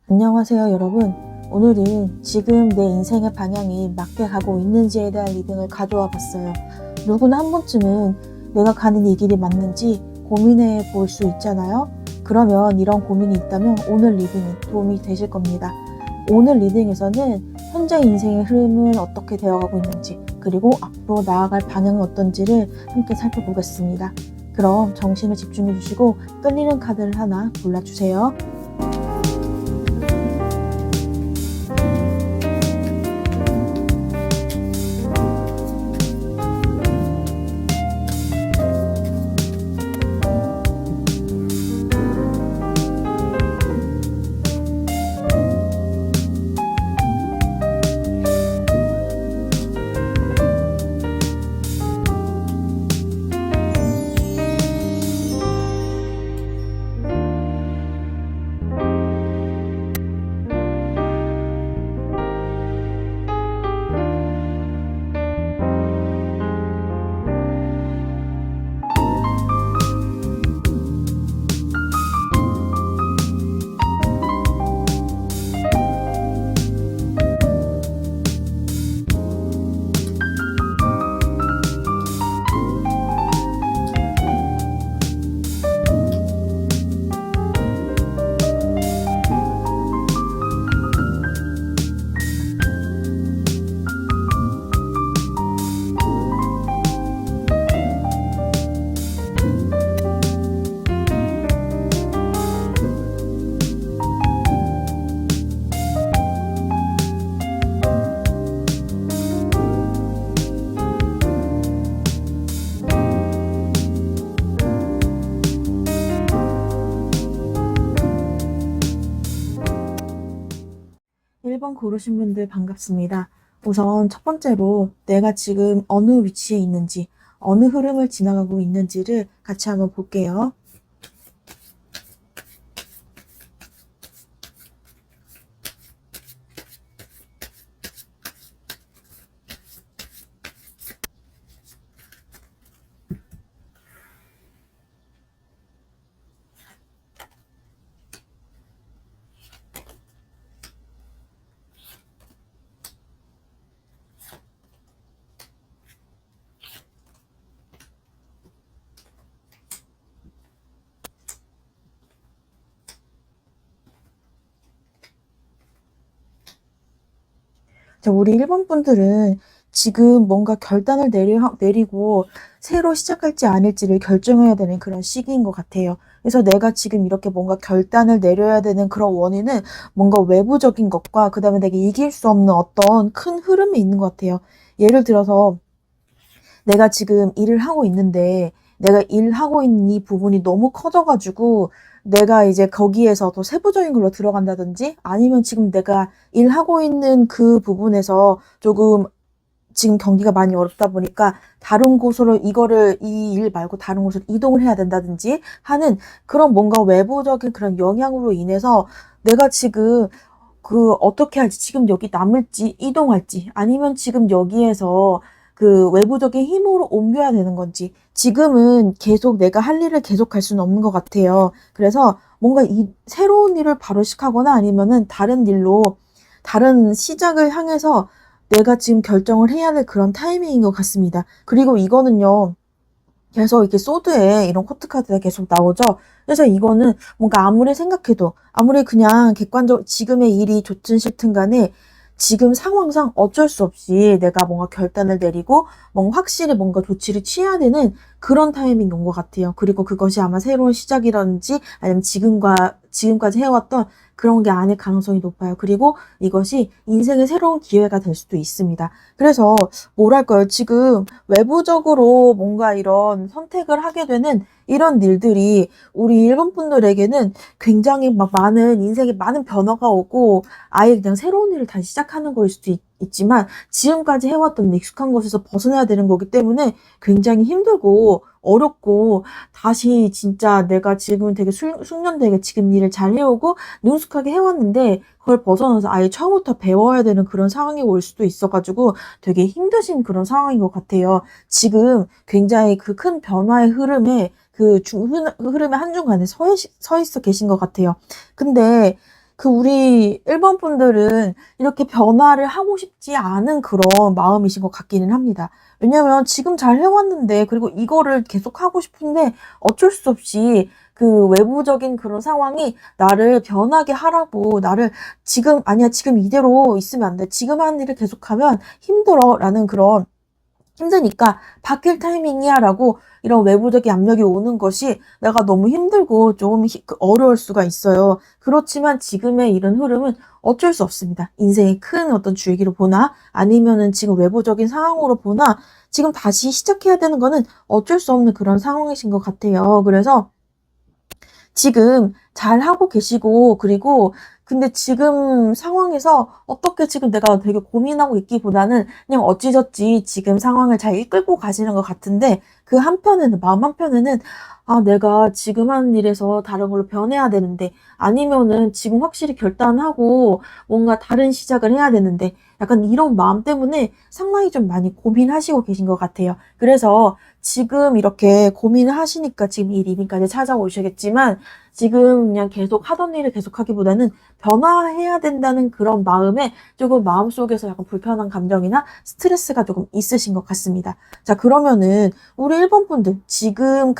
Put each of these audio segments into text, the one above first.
안녕하세요, 여러분. 오늘은 지금 내 인생의 방향이 맞게 가고 있는지에 대한 리딩을 가져와 봤어요. 누구나 한 번쯤은 내가 가는 이 길이 맞는지 고민해 볼 수 있잖아요. 그러면 이런 고민이 있다면 오늘 리딩이 도움이 되실 겁니다. 오늘 리딩에서는 현재 인생의 흐름은 어떻게 되어가고 있는지, 그리고 앞으로 나아갈 방향은 어떤지를 함께 살펴보겠습니다. 그럼 정신을 집중해 주시고 끌리는 카드를 하나 골라주세요. 1번 고르신 분들 반갑습니다. 우선 첫 번째로 내가 지금 어느 위치에 있는지, 어느 흐름을 지나가고 있는지를 같이 한번 볼게요. 자, 우리 1번 분들은 지금 뭔가 결단을 내리고 새로 시작할지 아닐지를 결정해야 되는 그런 시기인 것 같아요. 그래서 내가 지금 이렇게 뭔가 결단을 내려야 되는 그런 원인은 뭔가 외부적인 것과 그 다음에 내가 이길 수 없는 어떤 큰 흐름이 있는 것 같아요. 예를 들어서 내가 지금 일을 하고 있는데 내가 일하고 있는 이 부분이 너무 커져가지고 내가 이제 거기에서 더 세부적인 걸로 들어간다든지 아니면 지금 내가 일하고 있는 그 부분에서 조금 지금 경기가 많이 어렵다 보니까 다른 곳으로 이 일 말고 다른 곳으로 이동을 해야 된다든지 하는 그런 뭔가 외부적인 그런 영향으로 인해서 내가 지금 어떻게 할지, 지금 여기 남을지, 이동할지, 아니면 지금 여기에서 그 외부적인 힘으로 옮겨야 되는 건지, 지금은 계속 내가 할 일을 계속 할 수는 없는 것 같아요. 그래서 뭔가 새로운 일을 바로 시작하거나 아니면은 다른 일로, 다른 시작을 향해서 내가 지금 결정을 해야 될 그런 타이밍인 것 같습니다. 그리고 이거는요, 계속 이렇게 소드에 이런 코트 카드가 계속 나오죠. 그래서 이거는 뭔가 아무리 생각해도 아무리 그냥 지금의 일이 좋든 싫든 간에 지금 상황상 어쩔 수 없이 내가 뭔가 결단을 내리고 뭔가 확실히 뭔가 조치를 취해야 되는 그런 타이밍인 것 같아요. 그리고 그것이 아마 새로운 시작이라든지 아니면 지금까지 해왔던 그런 게 아닐 가능성이 높아요. 그리고 이것이 인생의 새로운 기회가 될 수도 있습니다. 그래서 뭐랄까요, 지금 외부적으로 뭔가 이런 선택을 하게 되는 이런 일들이 우리 일본 분들에게는 굉장히 막 인생에 많은 변화가 오고 아예 그냥 새로운 일을 다시 시작하는 거일 수도 있지만 지금까지 해왔던 익숙한 것에서 벗어나야 되는 거기 때문에 굉장히 힘들고 어렵고 다시 진짜 내가 지금 되게 숙련되게 지금 일을 잘 해오고 능숙하게 해왔는데 그걸 벗어나서 아예 처음부터 배워야 되는 그런 상황이 올 수도 있어가지고 되게 힘드신 그런 상황인 것 같아요. 지금 굉장히 그 큰 변화의 흐름에 흐름의 한중간에 서 있어 계신 것 같아요. 근데 우리 1번 분들은 이렇게 변화를 하고 싶지 않은 그런 마음이신 것 같기는 합니다. 왜냐면 지금 잘 해왔는데, 그리고 이거를 계속 하고 싶은데 어쩔 수 없이 그 외부적인 그런 상황이 나를 변하게 하라고, 나를 지금, 아니야, 지금 이대로 있으면 안 돼. 지금 하는 일을 계속하면 힘들어. 라는 그런 힘드니까 바뀔 타이밍이야 라고 이런 외부적인 압력이 오는 것이 내가 너무 힘들고 좀 어려울 수가 있어요. 그렇지만 지금의 이런 흐름은 어쩔 수 없습니다. 인생의 큰 어떤 줄기로 보나 아니면은 지금 외부적인 상황으로 보나 지금 다시 시작해야 되는 거는 어쩔 수 없는 그런 상황이신 것 같아요. 그래서 지금 잘 하고 계시고, 그리고 근데 지금 상황에서 어떻게 지금 내가 되게 고민하고 있기보다는 그냥 어찌저찌 지금 상황을 잘 이끌고 가시는 것 같은데, 그 한편에는, 마음 한편에는 아, 내가 지금 하는 일에서 다른 걸로 변해야 되는데, 아니면은 지금 확실히 결단하고 뭔가 다른 시작을 해야 되는데, 약간 이런 마음 때문에 상당히 좀 많이 고민하시고 계신 것 같아요. 그래서 지금 이렇게 고민을 하시니까 지금 이 리딩까지 찾아오시겠지만, 지금 그냥 계속 하던 일을 계속 하기보다는 변화해야 된다는 그런 마음에 조금 마음속에서 약간 불편한 감정이나 스트레스가 조금 있으신 것 같습니다. 자, 그러면은 우리 1번 분들 지금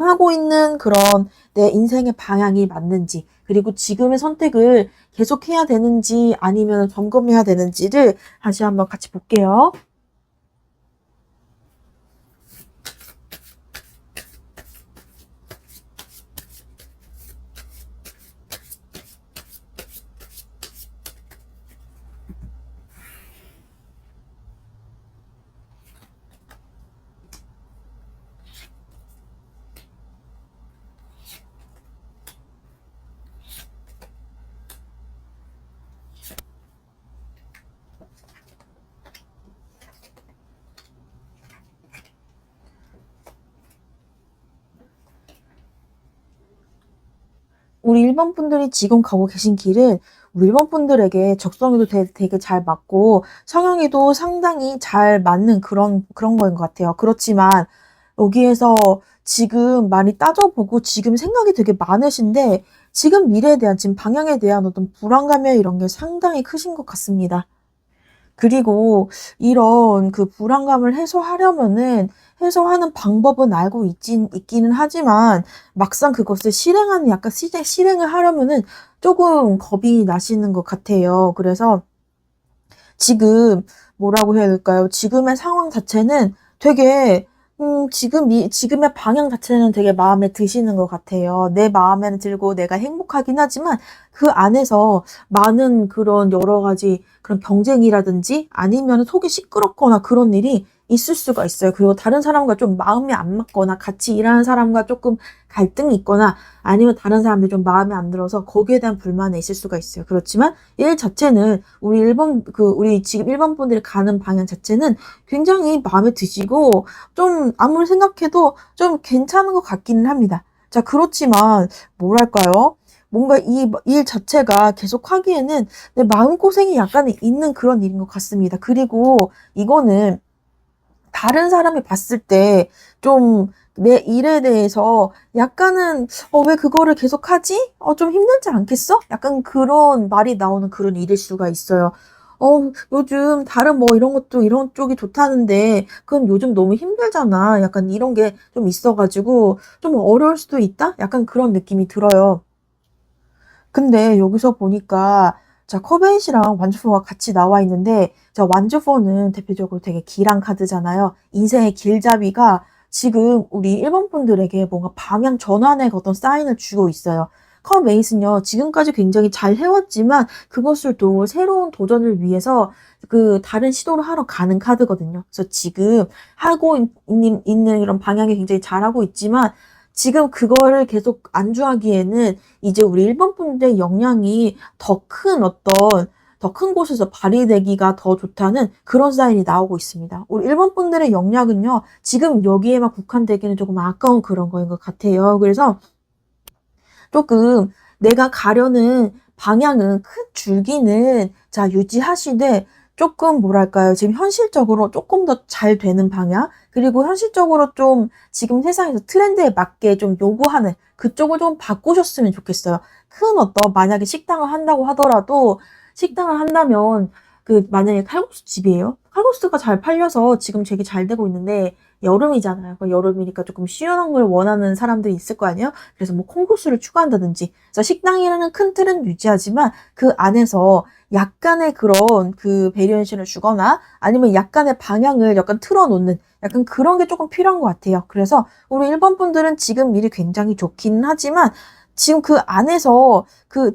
하고 있는 그런 내 인생의 방향이 맞는지, 그리고 지금의 선택을 계속해야 되는지 아니면 점검해야 되는지를 다시 한번 같이 볼게요. 우리 1번 분들이 지금 가고 계신 길은 우리 1번 분들에게 적성에도 되게 잘 맞고 성향에도 상당히 잘 맞는 그런 거인 것 같아요. 그렇지만 여기에서 지금 많이 따져보고 지금 생각이 되게 많으신데 지금 미래에 대한, 지금 방향에 대한 어떤 불안감이나 이런 게 상당히 크신 것 같습니다. 그리고 이런 그 불안감을 해소하는 방법은 알고 있기는 하지만 막상 그것을 실행을 하려면은 조금 겁이 나시는 것 같아요. 그래서 지금 뭐라고 해야 될까요? 지금의 상황 자체는 되게 지금의 방향 자체는 되게 마음에 드시는 것 같아요. 내 마음에는 들고 내가 행복하긴 하지만 그 안에서 많은 그런 여러 가지 그런 경쟁이라든지 아니면 속이 시끄럽거나 그런 일이 있을 수가 있어요. 그리고 다른 사람과 좀 마음이 안 맞거나 같이 일하는 사람과 조금 갈등이 있거나 아니면 다른 사람들이 좀 마음에 안 들어서 거기에 대한 불만이 있을 수가 있어요. 그렇지만 일 자체는 우리 지금 1번 분들이 가는 방향 자체는 굉장히 마음에 드시고 좀 아무리 생각해도 좀 괜찮은 것 같기는 합니다. 자, 그렇지만 뭐랄까요? 뭔가 이 일 자체가 계속 하기에는 내 마음고생이 약간 있는 그런 일인 것 같습니다. 그리고 이거는 다른 사람이 봤을 때 좀 내 일에 대해서 약간은 왜 그거를 계속하지? 좀 힘들지 않겠어? 약간 그런 말이 나오는 그런 일일 수가 있어요. 요즘 다른 뭐 이런 쪽이 좋다는데 그건 요즘 너무 힘들잖아. 약간 이런 게 좀 있어가지고 좀 어려울 수도 있다? 약간 그런 느낌이 들어요. 근데 여기서 보니까 자, 커베이시랑 완주포가 같이 나와 있는데 자, 완주포는 대표적으로 되게 길한 카드잖아요. 인생의 길잡이가 지금 우리 1번 분들에게 뭔가 방향 전환의 어떤 사인을 주고 있어요. 컵에이스는요, 지금까지 굉장히 잘 해왔지만 그것을 또 새로운 도전을 위해서 그 다른 시도를 하러 가는 카드거든요. 그래서 지금 있는 이런 방향이 굉장히 잘하고 있지만 지금 그거를 계속 안주하기에는 이제 우리 1번 분들의 역량이 더 큰 곳에서 발휘되기가 더 좋다는 그런 사인이 나오고 있습니다. 우리 1번 분들의 역량은요, 지금 여기에만 국한되기는 조금 아까운 그런 거인 것 같아요. 그래서 조금 내가 가려는 방향은 큰 줄기는 자, 유지하시되 조금 뭐랄까요. 지금 현실적으로 조금 더 잘 되는 방향, 그리고 현실적으로 좀 지금 세상에서 트렌드에 맞게 좀 요구하는 그쪽을 좀 바꾸셨으면 좋겠어요. 큰 어떤 만약에 식당을 한다고 하더라도 식당을 한다면 만약에 칼국수 집이에요. 칼국수가 잘 팔려서 지금 되게 잘 되고 있는데 여름이잖아요. 여름이니까 조금 시원한 걸 원하는 사람들이 있을 거 아니에요? 그래서 뭐 콩국수를 추가한다든지. 그래서 식당이라는 큰 틀은 유지하지만 그 안에서 약간의 그런 베리에이션을 주거나 아니면 약간의 방향을 약간 틀어놓는 약간 그런 게 조금 필요한 것 같아요. 그래서 우리 일본 분들은 지금 일이 굉장히 좋긴 하지만 지금 그 안에서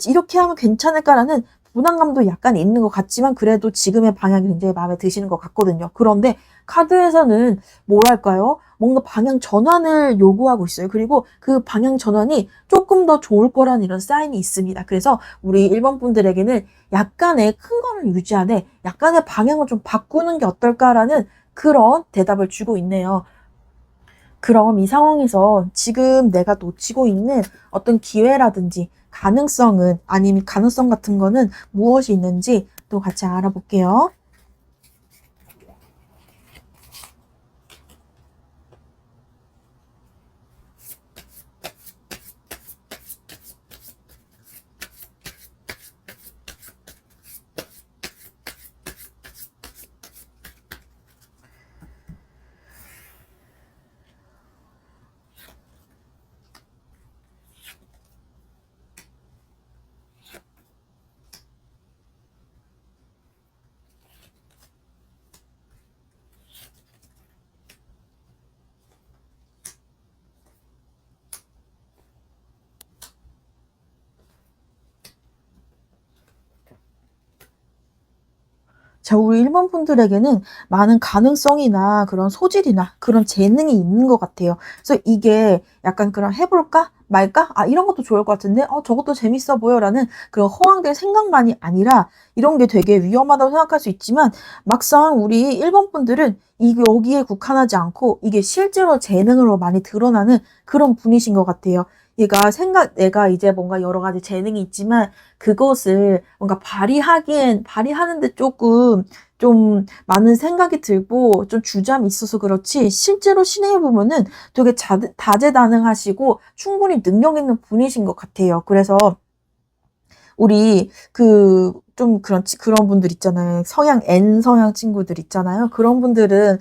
이렇게 하면 괜찮을까라는 부담감도 약간 있는 것 같지만 그래도 지금의 방향이 굉장히 마음에 드시는 것 같거든요. 그런데 카드에서는 뭐랄까요? 뭔가 방향 전환을 요구하고 있어요. 그리고 그 방향 전환이 조금 더 좋을 거라는 이런 사인이 있습니다. 그래서 우리 일본 분들에게는 약간의 큰 거는 유지하되 약간의 방향을 좀 바꾸는 게 어떨까라는 그런 대답을 주고 있네요. 그럼 이 상황에서 지금 내가 놓치고 있는 어떤 기회라든지 가능성은, 아니면 가능성 같은 거는 무엇이 있는지 또 같이 알아볼게요. 자, 우리 일본 분들에게는 많은 가능성이나 그런 소질이나 그런 재능이 있는 것 같아요. 그래서 이게 약간 그런 해볼까? 말까? 아, 이런 것도 좋을 것 같은데? 저것도 재밌어 보여라는 그런 허황된 생각만이 아니라 이런 게 되게 위험하다고 생각할 수 있지만 막상 우리 일본 분들은 이게 여기에 국한하지 않고 이게 실제로 재능으로 많이 드러나는 그런 분이신 것 같아요. 내가 이제 뭔가 여러 가지 재능이 있지만 그것을 뭔가 발휘하는데 조금 좀 많은 생각이 들고 좀 주저함이 있어서 그렇지 실제로 실행해 보면은 되게 다재다능하시고 충분히 능력 있는 분이신 것 같아요. 그래서 우리 좀 그런 분들 있잖아요. N 성향 친구들 있잖아요. 그런 분들은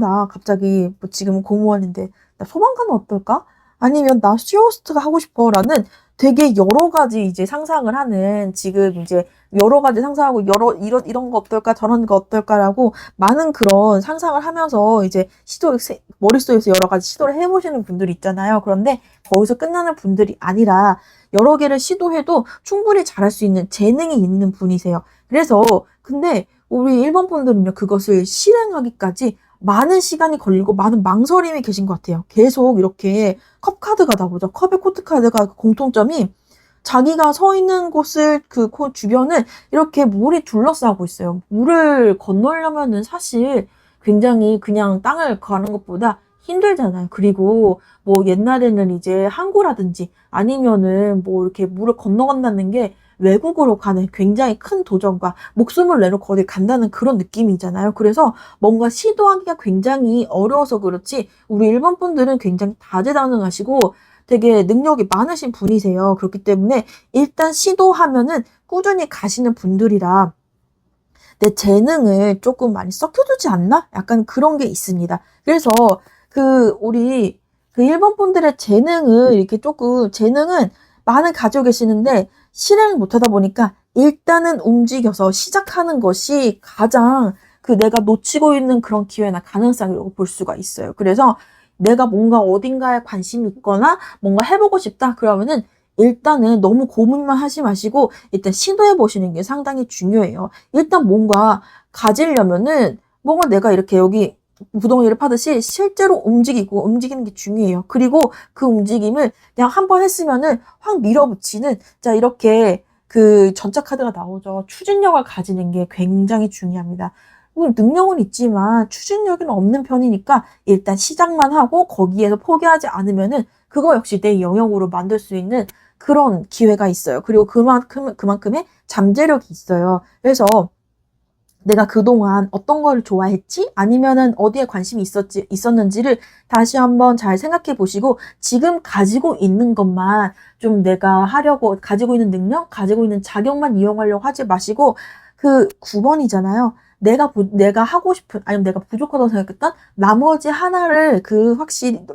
나 갑자기 뭐 지금 공무원인데 나 소방관은 어떨까? 아니면 나 스튜어디스가 하고 싶어라는 되게 여러 가지 이제 상상을 하는 지금 이제 여러 가지 상상하고 이런 거 어떨까 저런 거 어떨까라고 많은 그런 상상을 하면서 이제 머릿속에서 여러 가지 시도를 해보시는 분들이 있잖아요. 그런데 거기서 끝나는 분들이 아니라 여러 개를 시도해도 충분히 잘할 수 있는 재능이 있는 분이세요. 그래서 근데 우리 일본 분들은요, 그것을 실행하기까지 많은 시간이 걸리고 많은 망설임이 계신 것 같아요. 계속 이렇게 컵카드가 나오죠. 컵의 코트카드가 공통점이 자기가 서 있는 곳을 주변을 이렇게 물이 둘러싸고 있어요. 물을 건너려면은 사실 굉장히 그냥 땅을 가는 것보다 힘들잖아요. 그리고 뭐 옛날에는 이제 항구라든지 아니면은 뭐 이렇게 물을 건너간다는 게 외국으로 가는 굉장히 큰 도전과 목숨을 내놓고 어디 간다는 그런 느낌이잖아요. 그래서 뭔가 시도하기가 굉장히 어려워서 그렇지 우리 일본 분들은 굉장히 다재다능하시고 되게 능력이 많으신 분이세요. 그렇기 때문에 일단 시도하면은 꾸준히 가시는 분들이라 내 재능을 조금 많이 썩혀두지 않나? 약간 그런 게 있습니다. 그래서 우리 일본 분들의 재능은 많은 가지고 계시는데 실행을 못 하다 보니까 일단은 움직여서 시작하는 것이 가장 내가 놓치고 있는 그런 기회나 가능성이라고 볼 수가 있어요. 그래서 내가 뭔가 어딘가에 관심이 있거나 뭔가 해보고 싶다 그러면은 일단은 너무 고민만 하지 마시고 일단 시도해 보시는 게 상당히 중요해요. 일단 뭔가 가지려면은 뭔가 내가 이렇게 여기 구덩이를 파듯이 실제로 움직이는 게 중요해요. 그리고 그 움직임을 그냥 한 번 했으면은 확 밀어붙이는 자 이렇게 전자 카드가 나오죠. 추진력을 가지는 게 굉장히 중요합니다. 능력은 있지만 추진력은 없는 편이니까 일단 시작만 하고 거기에서 포기하지 않으면은 그거 역시 내 영역으로 만들 수 있는 그런 기회가 있어요. 그리고 그만큼의 잠재력이 있어요. 그래서 내가 그동안 어떤 걸 좋아했지? 아니면은 어디에 관심이 있었는지를 다시 한번 잘 생각해 보시고 지금 가지고 있는 것만 좀 내가 하려고 가지고 있는 능력, 가지고 있는 자격만 이용하려고 하지 마시고 그 9번이잖아요. 내가 하고 싶은, 아니면 내가 부족하다고 생각했던 나머지 하나를 확실히,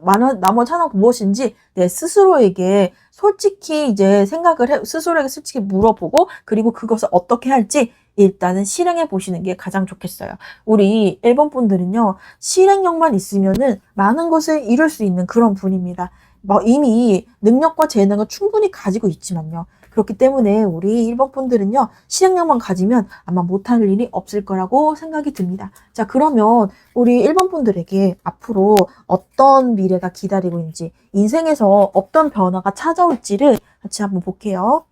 나머지 하나가 무엇인지 내 스스로에게 솔직히 이제 스스로에게 솔직히 물어보고 그리고 그것을 어떻게 할지 일단은 실행해 보시는 게 가장 좋겠어요. 우리 1번 분들은요, 실행력만 있으면은 많은 것을 이룰 수 있는 그런 분입니다. 뭐 이미 능력과 재능을 충분히 가지고 있지만요. 그렇기 때문에 우리 1번 분들은요, 실행력만 가지면 아마 못할 일이 없을 거라고 생각이 듭니다. 자, 그러면 우리 1번 분들에게 앞으로 어떤 미래가 기다리고 있는지, 인생에서 어떤 변화가 찾아올지를 같이 한번 볼게요.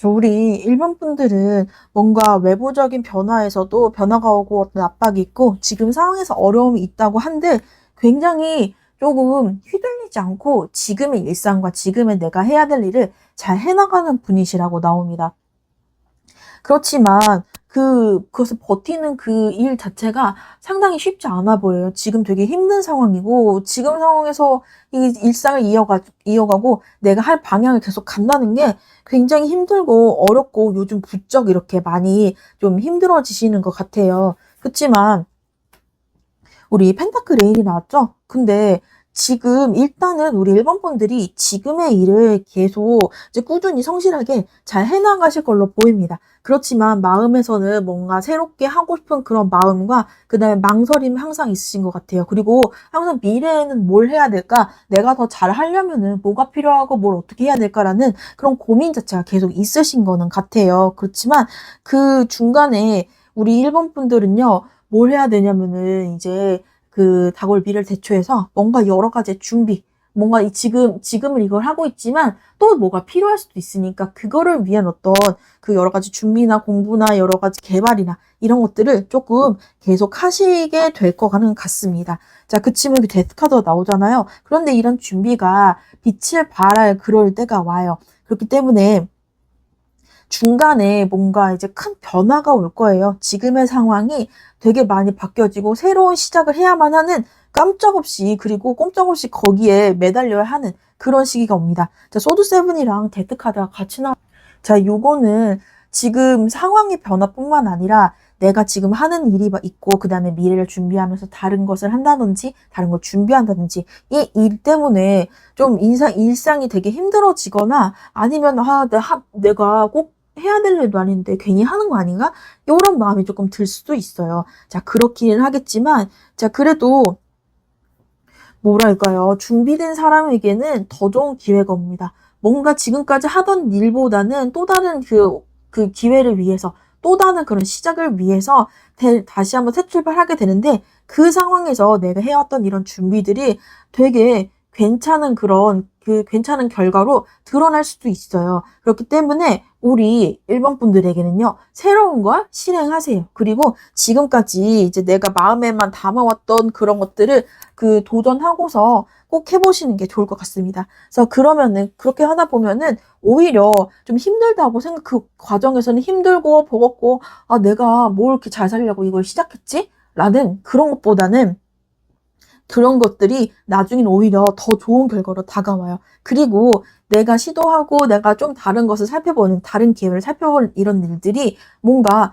우리 일반 분들은 뭔가 외부적인 변화에서도 변화가 오고 어떤 압박이 있고 지금 상황에서 어려움이 있다고 한데 굉장히 조금 휘둘리지 않고 지금의 일상과 지금의 내가 해야 될 일을 잘 해나가는 분이시라고 나옵니다. 그렇지만 그것을 버티는 그 일 자체가 상당히 쉽지 않아 보여요. 지금 되게 힘든 상황이고, 지금 상황에서 이 일상을 이어가고 내가 할 방향을 계속 간다는 게 굉장히 힘들고 어렵고 요즘 부쩍 이렇게 많이 좀 힘들어지시는 것 같아요. 그렇지만 우리 펜타클 레인이 나왔죠? 근데 지금 일단은 우리 1번 분들이 지금의 일을 계속 이제 꾸준히 성실하게 잘 해나가실 걸로 보입니다. 그렇지만 마음에서는 뭔가 새롭게 하고 싶은 그런 마음과 그 다음에 망설임이 항상 있으신 것 같아요. 그리고 항상 미래에는 뭘 해야 될까? 내가 더 잘 하려면은 뭐가 필요하고 뭘 어떻게 해야 될까라는 그런 고민 자체가 계속 있으신 거는 같아요. 그렇지만 그 중간에 우리 1번 분들은요, 뭘 해야 되냐면은 이제 다가올 미래를 대처해서 뭔가 여러 가지 준비, 뭔가 지금은 이걸 하고 있지만 또 뭐가 필요할 수도 있으니까 그거를 위한 어떤 그 여러 가지 준비나 공부나 여러 가지 개발이나 이런 것들을 조금 계속 하시게 될 것 같습니다. 자, 그치만 데스카드가 나오잖아요. 그런데 이런 준비가 빛을 발할 그럴 때가 와요. 그렇기 때문에 중간에 뭔가 이제 큰 변화가 올 거예요. 지금의 상황이 되게 많이 바뀌어지고 새로운 시작을 해야만 하는 깜짝없이 그리고 꼼짝없이 거기에 매달려야 하는 그런 시기가 옵니다. 자, 소드 세븐이랑 데트 카드가 같이 자, 요거는 지금 상황의 변화뿐만 아니라 내가 지금 하는 일이 있고 그 다음에 미래를 준비하면서 다른 것을 한다든지 다른 걸 준비한다든지 이 일 때문에 좀 일상이 되게 힘들어지거나 아니면 내가 꼭 해야 될 일도 아닌데 괜히 하는 거 아닌가? 이런 마음이 조금 들 수도 있어요. 자, 그렇기는 하겠지만 자, 그래도 뭐랄까요? 준비된 사람에게는 더 좋은 기회가 옵니다. 뭔가 지금까지 하던 일보다는 또 다른 그 기회를 위해서, 또 다른 그런 시작을 위해서 다시 한번 새 출발하게 되는데, 그 상황에서 내가 해왔던 이런 준비들이 되게 괜찮은 결과로 드러날 수도 있어요. 그렇기 때문에 우리 1번 분들에게는요, 새로운 걸 실행하세요. 그리고 지금까지 이제 내가 마음에만 담아왔던 그런 것들을 도전하고서 꼭 해보시는 게 좋을 것 같습니다. 그래서 그러면은, 그렇게 하다 보면은 오히려 좀 힘들다고 그 과정에서는 힘들고 버겁고, 아, 내가 뭘 이렇게 잘 살려고 이걸 시작했지? 라는 그런 것보다는 그런 것들이 나중엔 오히려 더 좋은 결과로 다가와요. 그리고 내가 시도하고 내가 좀 다른 것을 다른 기회를 살펴보는 이런 일들이 뭔가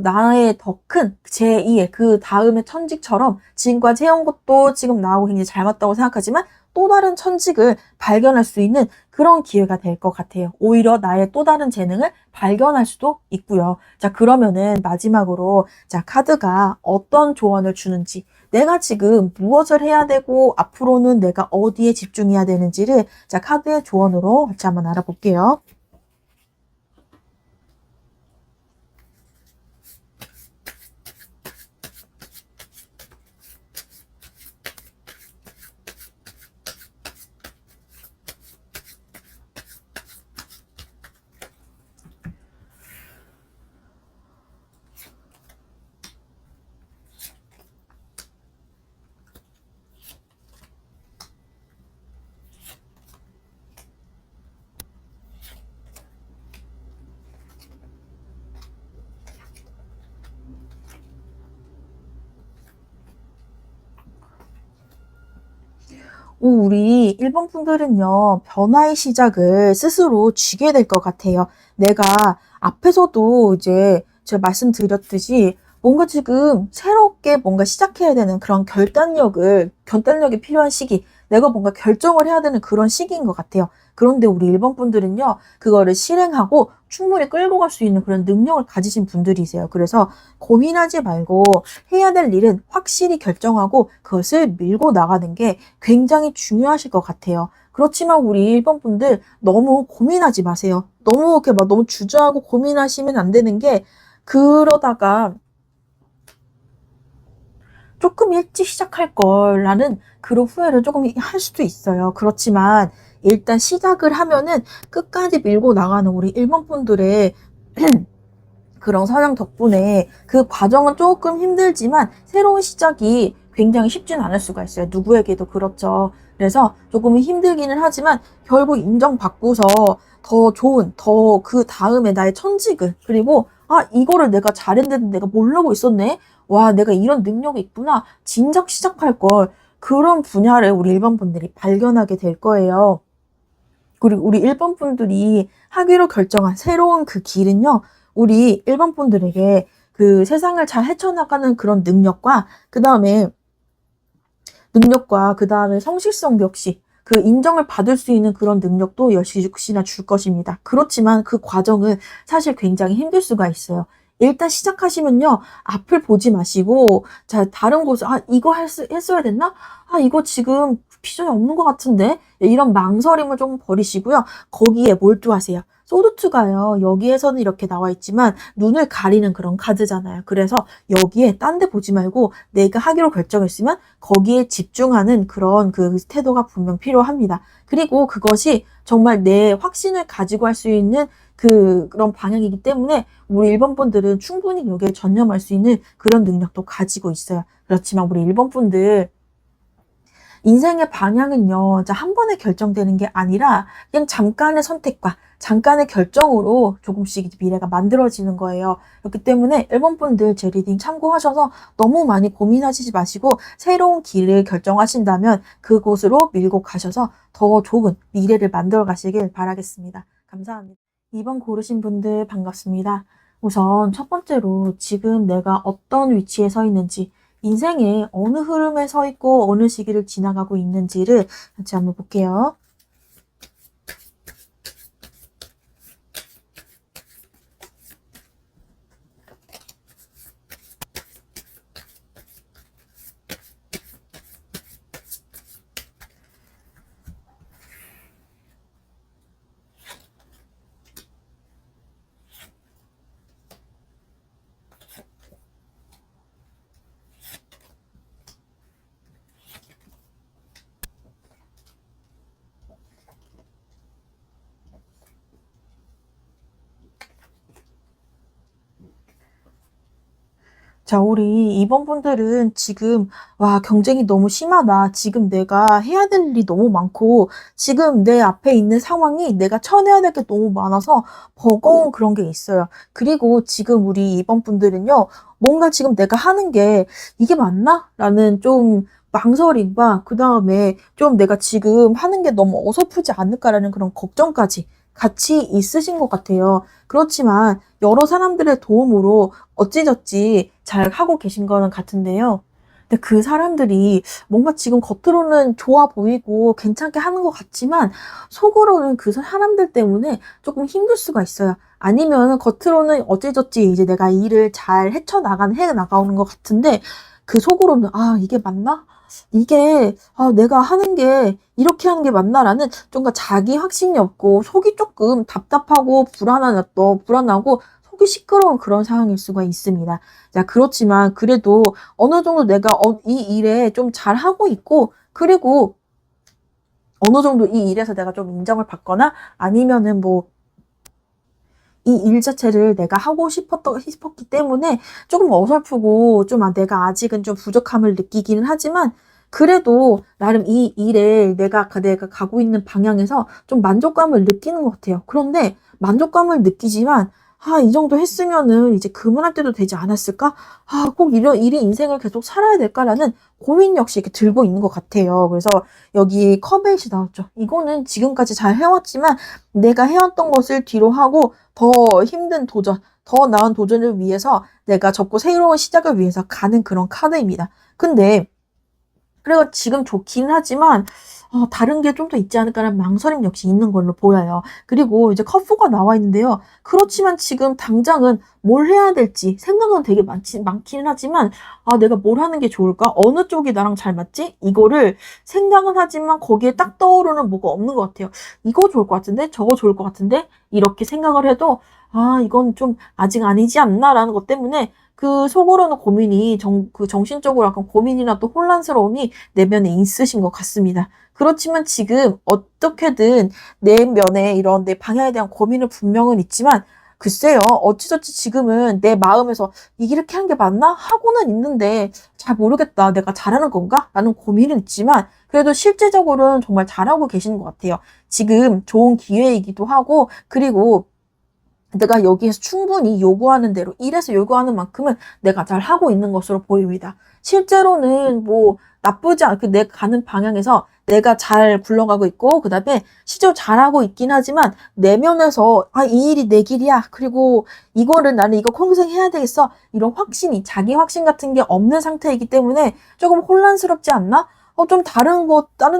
나의 더 큰 제2의 그 다음의 천직처럼 지금까지 해온 것도 지금 나하고 굉장히 잘 맞다고 생각하지만 또 다른 천직을 발견할 수 있는 그런 기회가 될 것 같아요. 오히려 나의 또 다른 재능을 발견할 수도 있고요. 자, 그러면은 마지막으로 자, 카드가 어떤 조언을 주는지, 내가 지금 무엇을 해야 되고 앞으로는 내가 어디에 집중해야 되는지를 자, 카드의 조언으로 같이 한번 알아볼게요. 우리 일본 분들은요, 변화의 시작을 스스로 쥐게 될 것 같아요. 내가 앞에서도 이제 제가 말씀드렸듯이 뭔가 지금 새롭게 뭔가 시작해야 되는 그런 결단력이 필요한 시기, 내가 뭔가 결정을 해야 되는 그런 시기인 것 같아요. 그런데 우리 일본 분들은요, 그거를 실행하고 충분히 끌고 갈 수 있는 그런 능력을 가지신 분들이세요. 그래서 고민하지 말고 해야 될 일은 확실히 결정하고 그것을 밀고 나가는 게 굉장히 중요하실 것 같아요. 그렇지만 우리 일본 분들 너무 고민하지 마세요. 너무 이렇게 막 너무 주저하고 고민하시면 안 되는 게 그러다가 조금 일찍 시작할 걸라는 그런 후회를 조금 할 수도 있어요. 그렇지만 일단 시작을 하면은 끝까지 밀고 나가는 우리 일본 분들의 그런 성향 덕분에 그 과정은 조금 힘들지만 새로운 시작이 굉장히 쉽지는 않을 수가 있어요. 누구에게도 그렇죠. 그래서 조금 힘들기는 하지만 결국 인정받고서 더 좋은, 더 그 다음에 나의 천직을, 그리고 아, 이거를 내가 잘했는데 내가 모르고 있었네? 와, 내가 이런 능력이 있구나. 진작 시작할 걸. 그런 분야를 우리 일반 분들이 발견하게 될 거예요. 그리고 우리 일본 분들이 하기로 결정한 새로운 그 길은요, 우리 일본 분들에게 그 세상을 잘 헤쳐나가는 그런 능력과 그 다음에 성실성 역시 그 인정을 받을 수 있는 그런 능력도 역시나 줄 것입니다. 그렇지만 그 과정은 사실 굉장히 힘들 수가 있어요. 일단 시작하시면요, 앞을 보지 마시고, 자, 다른 곳을, 아, 이거 했어야 됐나? 아, 이거 지금 비전이 없는 것 같은데? 이런 망설임을 좀 버리시고요. 거기에 몰두하세요. 소드투가요, 여기에서는 이렇게 나와 있지만, 눈을 가리는 그런 카드잖아요. 그래서 여기에 딴 데 보지 말고, 내가 하기로 결정했으면, 거기에 집중하는 그런 그 태도가 분명 필요합니다. 그리고 그것이 정말 내 확신을 가지고 할 수 있는 그런 방향이기 때문에 우리 일본 분들은 충분히 여기에 전념할 수 있는 그런 능력도 가지고 있어요. 그렇지만 우리 일본 분들 인생의 방향은요, 한 번에 결정되는 게 아니라 그냥 잠깐의 선택과 잠깐의 결정으로 조금씩 미래가 만들어지는 거예요. 그렇기 때문에 일본 분들 제 리딩 참고하셔서 너무 많이 고민하시지 마시고 새로운 길을 결정하신다면 그곳으로 밀고 가셔서 더 좋은 미래를 만들어 가시길 바라겠습니다. 감사합니다. 2번 고르신 분들 반갑습니다. 우선 첫 번째로 지금 내가 어떤 위치에 서 있는지, 인생의 어느 흐름에 서 있고 어느 시기를 지나가고 있는지를 같이 한번 볼게요. 자, 우리 2번 분들은 지금, 와, 경쟁이 너무 심하다. 지금 내가 해야 될 일이 너무 많고, 지금 내 앞에 있는 상황이 내가 쳐내야 될 게 너무 많아서 버거운 그런 게 있어요. 그리고 지금 우리 2번 분들은요, 뭔가 지금 내가 하는 게 이게 맞나? 라는 좀 망설임과 그 다음에 좀 내가 지금 하는 게 너무 어설프지 않을까라는 그런 걱정까지 같이 있으신 것 같아요. 그렇지만 여러 사람들의 도움으로 어찌저찌 잘 하고 계신 거는 같은데요. 근데 그 사람들이 뭔가 지금 겉으로는 좋아 보이고 괜찮게 하는 것 같지만 속으로는 그 사람들 때문에 조금 힘들 수가 있어요. 아니면 겉으로는 어찌저찌 이제 내가 일을 잘 해 나가오는 것 같은데 그 속으로는 아, 이게 맞나? 이게 내가 하는 게 이렇게 하는 게 맞나라는 좀 자기 확신이 없고 속이 조금 답답하고 불안하고 속이 시끄러운 그런 상황일 수가 있습니다. 자, 그렇지만 그래도 어느 정도 내가 이 일에 좀 잘하고 있고, 그리고 어느 정도 이 일에서 내가 좀 인정을 받거나 아니면은 뭐 이 일 자체를 내가 하고 싶었기 때문에 조금 어설프고 좀 내가 아직은 좀 부족함을 느끼기는 하지만 그래도 나름 이 일에 내가 가고 있는 방향에서 좀 만족감을 느끼는 것 같아요. 그런데 만족감을 느끼지만 이 정도 했으면은 이제 그만할 때도 되지 않았을까? 꼭 이런 일이 인생을 계속 살아야 될까라는 고민 역시 이렇게 들고 있는 것 같아요. 그래서 여기 컵에이 나왔죠. 이거는 지금까지 잘 해왔지만 내가 해왔던 것을 뒤로 하고 더 힘든 도전, 더 나은 도전을 위해서 내가 접고 새로운 시작을 위해서 가는 그런 카드입니다. 근데 그리고 지금 좋긴 하지만 다른 게 좀 더 있지 않을까라는 망설임 역시 있는 걸로 보여요. 그리고 이제 컵4가 나와 있는데요. 그렇지만 지금 당장은 뭘 해야 될지 생각은 되게 많기는 하지만 내가 뭘 하는 게 좋을까? 어느 쪽이 나랑 잘 맞지? 이거를 생각은 하지만 거기에 딱 떠오르는 뭐가 없는 것 같아요. 이거 좋을 것 같은데? 저거 좋을 것 같은데? 이렇게 생각을 해도 이건 좀 아직 아니지 않나라는 것 때문에 그 속으로는 고민이 정신적으로 약간 고민이나 또 혼란스러움이 내면에 있으신 것 같습니다. 그렇지만 지금 어떻게든 내면에 이런 내 방향에 대한 고민은 분명은 있지만 글쎄요, 어찌저찌 지금은 내 마음에서 이렇게 하는 게 맞나? 하고는 있는데 잘 모르겠다. 내가 잘하는 건가? 라는 고민은 있지만 그래도 실제적으로는 정말 잘하고 계시는 것 같아요. 지금 좋은 기회이기도 하고 그리고 내가 여기에서 충분히 요구하는 대로 일에서 요구하는 만큼은 내가 잘 하고 있는 것으로 보입니다. 실제로는 뭐 나쁘지 않게 내가 가는 방향에서 내가 잘 굴러가고 있고 그다음에 실제로 잘하고 있긴 하지만 내면에서 이 일이 내 길이야. 그리고 이거를 나는 이거 평생 해야 되겠어. 이런 확신이 자기 확신 같은 게 없는 상태이기 때문에 조금 혼란스럽지 않나? 좀 다른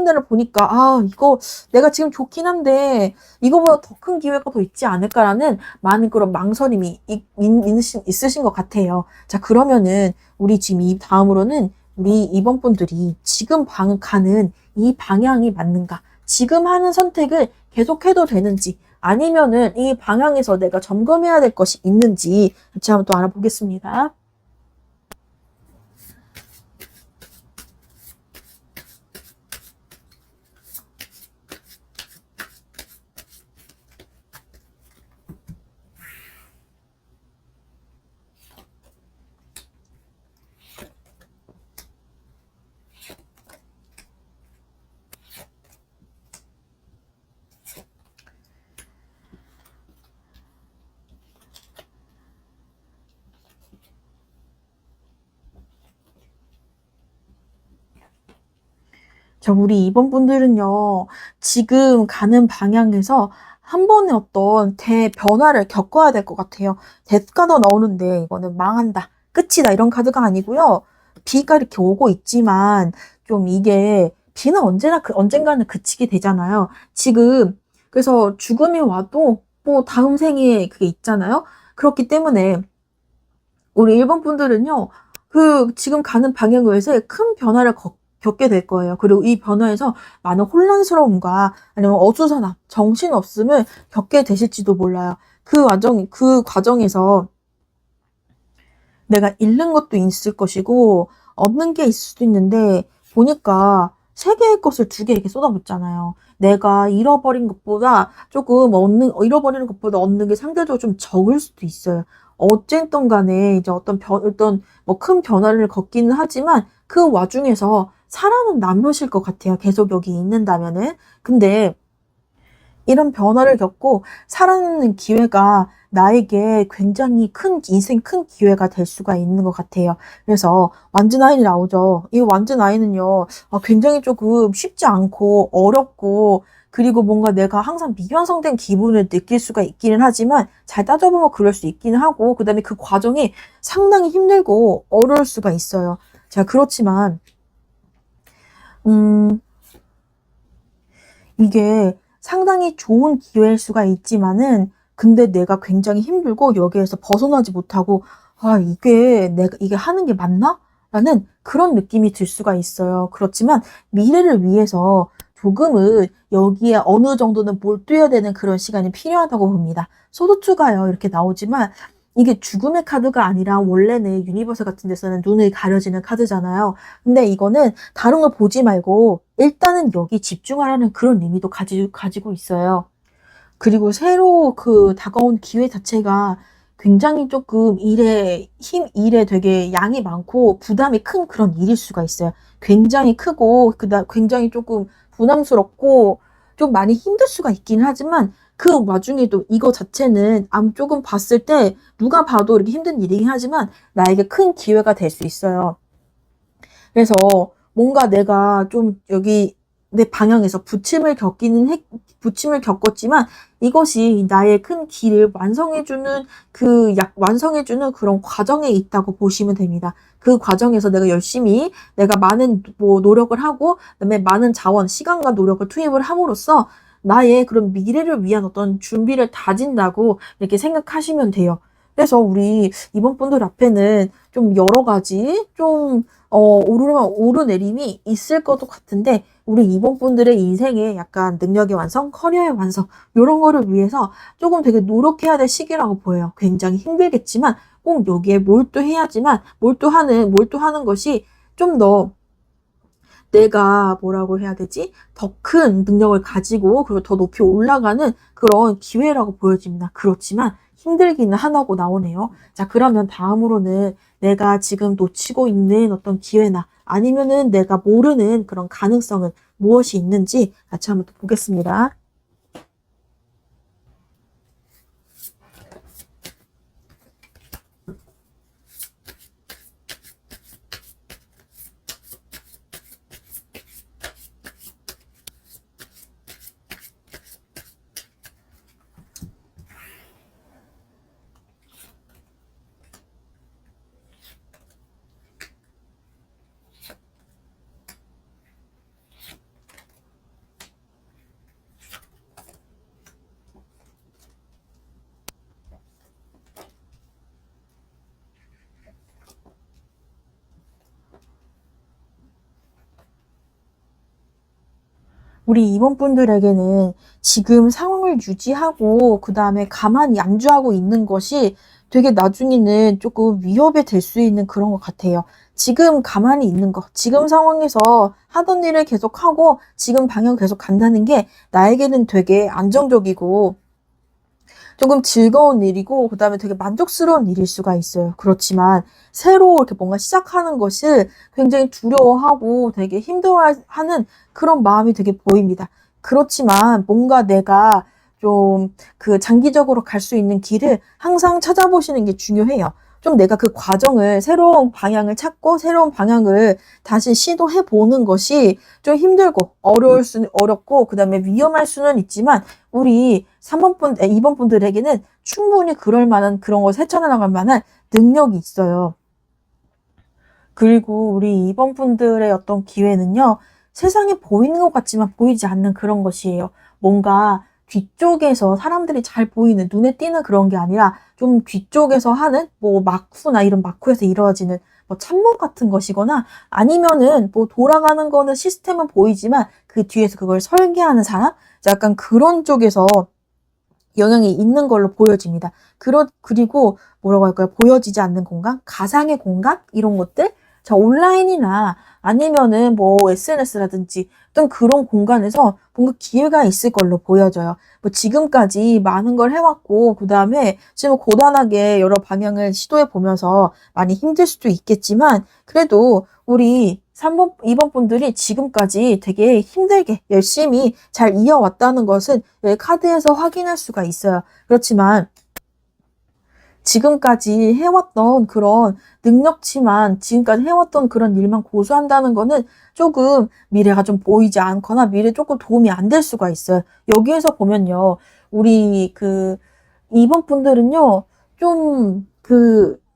데를 보니까, 이거 내가 지금 좋긴 한데, 이거보다 더 큰 기회가 더 있지 않을까라는 많은 그런 망설임이 있으신 것 같아요. 자, 그러면은, 우리 지금 다음으로는 우리 이번 분들이 지금 가는 이 방향이 맞는가? 지금 하는 선택을 계속해도 되는지, 아니면은 이 방향에서 내가 점검해야 될 것이 있는지, 같이 한번 또 알아보겠습니다. 자, 우리 이번 분들은요, 지금 가는 방향에서 한 번의 어떤 대변화를 겪어야 될 것 같아요. 데스카드 나오는데, 이거는 망한다, 끝이다, 이런 카드가 아니고요. 비가 이렇게 오고 있지만, 좀 이게, 비는 언젠가는 그치게 되잖아요. 지금, 그래서 죽음이 와도, 뭐, 다음 생에 그게 있잖아요. 그렇기 때문에, 우리 일본 분들은요, 지금 가는 방향에서 큰 변화를 겪게 될 거예요. 그리고 이 변화에서 많은 혼란스러움과 아니면 어수선함, 정신없음을 겪게 되실지도 몰라요. 그 과정에서 내가 잃는 것도 있을 것이고, 얻는 게 있을 수도 있는데, 보니까 세 개의 것을 두 개에게 쏟아붓잖아요. 내가 잃어버리는 것보다 얻는 게 상대적으로 좀 적을 수도 있어요. 어쨌든 간에 이제 어떤 뭐 큰 변화를 겪기는 하지만 그 와중에서 살아는 남으실 것 같아요. 계속 여기 있는다면은. 근데 이런 변화를 겪고 살아남는 기회가 나에게 굉장히 인생 큰 기회가 될 수가 있는 것 같아요. 그래서 완전9이 나오죠. 이 완전9는요, 굉장히 조금 쉽지 않고 어렵고, 그리고 뭔가 내가 항상 미완성된 기분을 느낄 수가 있기는 하지만, 잘 따져보면 그럴 수 있기는 하고, 그 다음에 그 과정이 상당히 힘들고 어려울 수가 있어요. 자, 그렇지만, 음, 이게 상당히 좋은 기회일 수가 있지만은, 근데 내가 굉장히 힘들고 여기에서 벗어나지 못하고, 아, 이게 하는 게 맞나? 라는 그런 느낌이 들 수가 있어요. 그렇지만 미래를 위해서 조금은 여기에 어느 정도는 몰두해야 되는 그런 시간이 필요하다고 봅니다. 소드2가요. 이렇게 나오지만 이게 죽음의 카드가 아니라 원래는 유니버설 같은 데서는 눈을 가려지는 카드잖아요. 근데 이거는 다른 걸 보지 말고 일단은 여기 집중하라는 그런 의미도 가지고 있어요. 그리고 새로 다가온 기회 자체가 굉장히 조금 일에 되게 양이 많고 부담이 큰 그런 일일 수가 있어요. 굉장히 크고, 굉장히 조금 부담스럽고, 좀 많이 힘들 수가 있긴 하지만, 그 와중에도 이거 자체는 조금 봤을 때 누가 봐도 이렇게 힘든 일이긴 하지만 나에게 큰 기회가 될 수 있어요. 그래서 뭔가 내가 좀 여기 내 방향에서 부침을 겪었지만 이것이 나의 큰 길을 완성해주는 그런 과정에 있다고 보시면 됩니다. 그 과정에서 내가 많은 노력을 하고, 그다음에 많은 시간과 노력을 투입을 함으로써 나의 그런 미래를 위한 어떤 준비를 다진다고 이렇게 생각하시면 돼요. 그래서 우리 이번 분들 앞에는 좀 여러 가지 오르내림이 있을 것도 같은데, 우리 이번 분들의 인생에 약간 능력의 완성, 커리어의 완성, 이런 거를 위해서 조금 되게 노력해야 될 시기라고 보여요. 굉장히 힘들겠지만, 꼭 여기에 몰두하는 것이 좀 더 내가 뭐라고 해야 되지? 더 큰 능력을 가지고, 그리고 더 높이 올라가는 그런 기회라고 보여집니다. 그렇지만, 힘들기는 하다고 나오네요. 자, 그러면 다음으로는 내가 지금 놓치고 있는 어떤 기회나 아니면은 내가 모르는 그런 가능성은 무엇이 있는지 같이 한번 또 보겠습니다. 우리 임원분들에게는 지금 상황을 유지하고 그 다음에 가만히 안주하고 있는 것이 되게 나중에는 조금 위협이 될 수 있는 그런 것 같아요. 지금 가만히 있는 것, 지금 상황에서 하던 일을 계속하고 지금 방향 계속 간다는 게 나에게는 되게 안정적이고 조금 즐거운 일이고 그다음에 되게 만족스러운 일일 수가 있어요. 그렇지만 새로 이렇게 뭔가 시작하는 것을 굉장히 두려워하고 되게 힘들어하는 그런 마음이 되게 보입니다. 그렇지만 뭔가 내가 좀 장기적으로 갈 수 있는 길을 항상 찾아보시는 게 중요해요. 좀 내가 그 과정을 새로운 방향을 찾고 새로운 방향을 다시 시도해 보는 것이 좀 힘들고 어렵고 그다음에 위험할 수는 있지만 우리 2번 분들에게는 충분히 그럴 만한 그런 걸 헤쳐나갈 만한 능력이 있어요. 그리고 우리 2번 분들의 어떤 기회는요, 세상에 보이는 것 같지만 보이지 않는 그런 것이에요. 뭔가 뒤쪽에서 사람들이 잘 보이는, 눈에 띄는 그런 게 아니라 좀 뒤쪽에서 하는 마쿠나 이런 마쿠에서 이루어지는 참모 같은 것이거나 아니면은 돌아가는 거는 시스템은 보이지만 그 뒤에서 그걸 설계하는 사람? 약간 그런 쪽에서 영향이 있는 걸로 보여집니다. 그리고 뭐라고 할까요? 보여지지 않는 공간? 가상의 공간? 이런 것들? 자, 온라인이나 아니면은 SNS라든지 어떤 그런 공간에서 뭔가 기회가 있을 걸로 보여져요. 지금까지 많은 걸 해왔고, 그 다음에 지금 고단하게 여러 방향을 시도해 보면서 많이 힘들 수도 있겠지만, 그래도 우리 2번 분들이 지금까지 되게 힘들게 열심히 잘 이어왔다는 것은 여기 카드에서 확인할 수가 있어요. 그렇지만 지금까지 해왔던 그런 능력치만 지금까지 해왔던 그런 일만 고수한다는 거는 조금 미래가 좀 보이지 않거나 미래에 조금 도움이 안 될 수가 있어요. 여기에서 보면요. 우리 2번 분들은요. 좀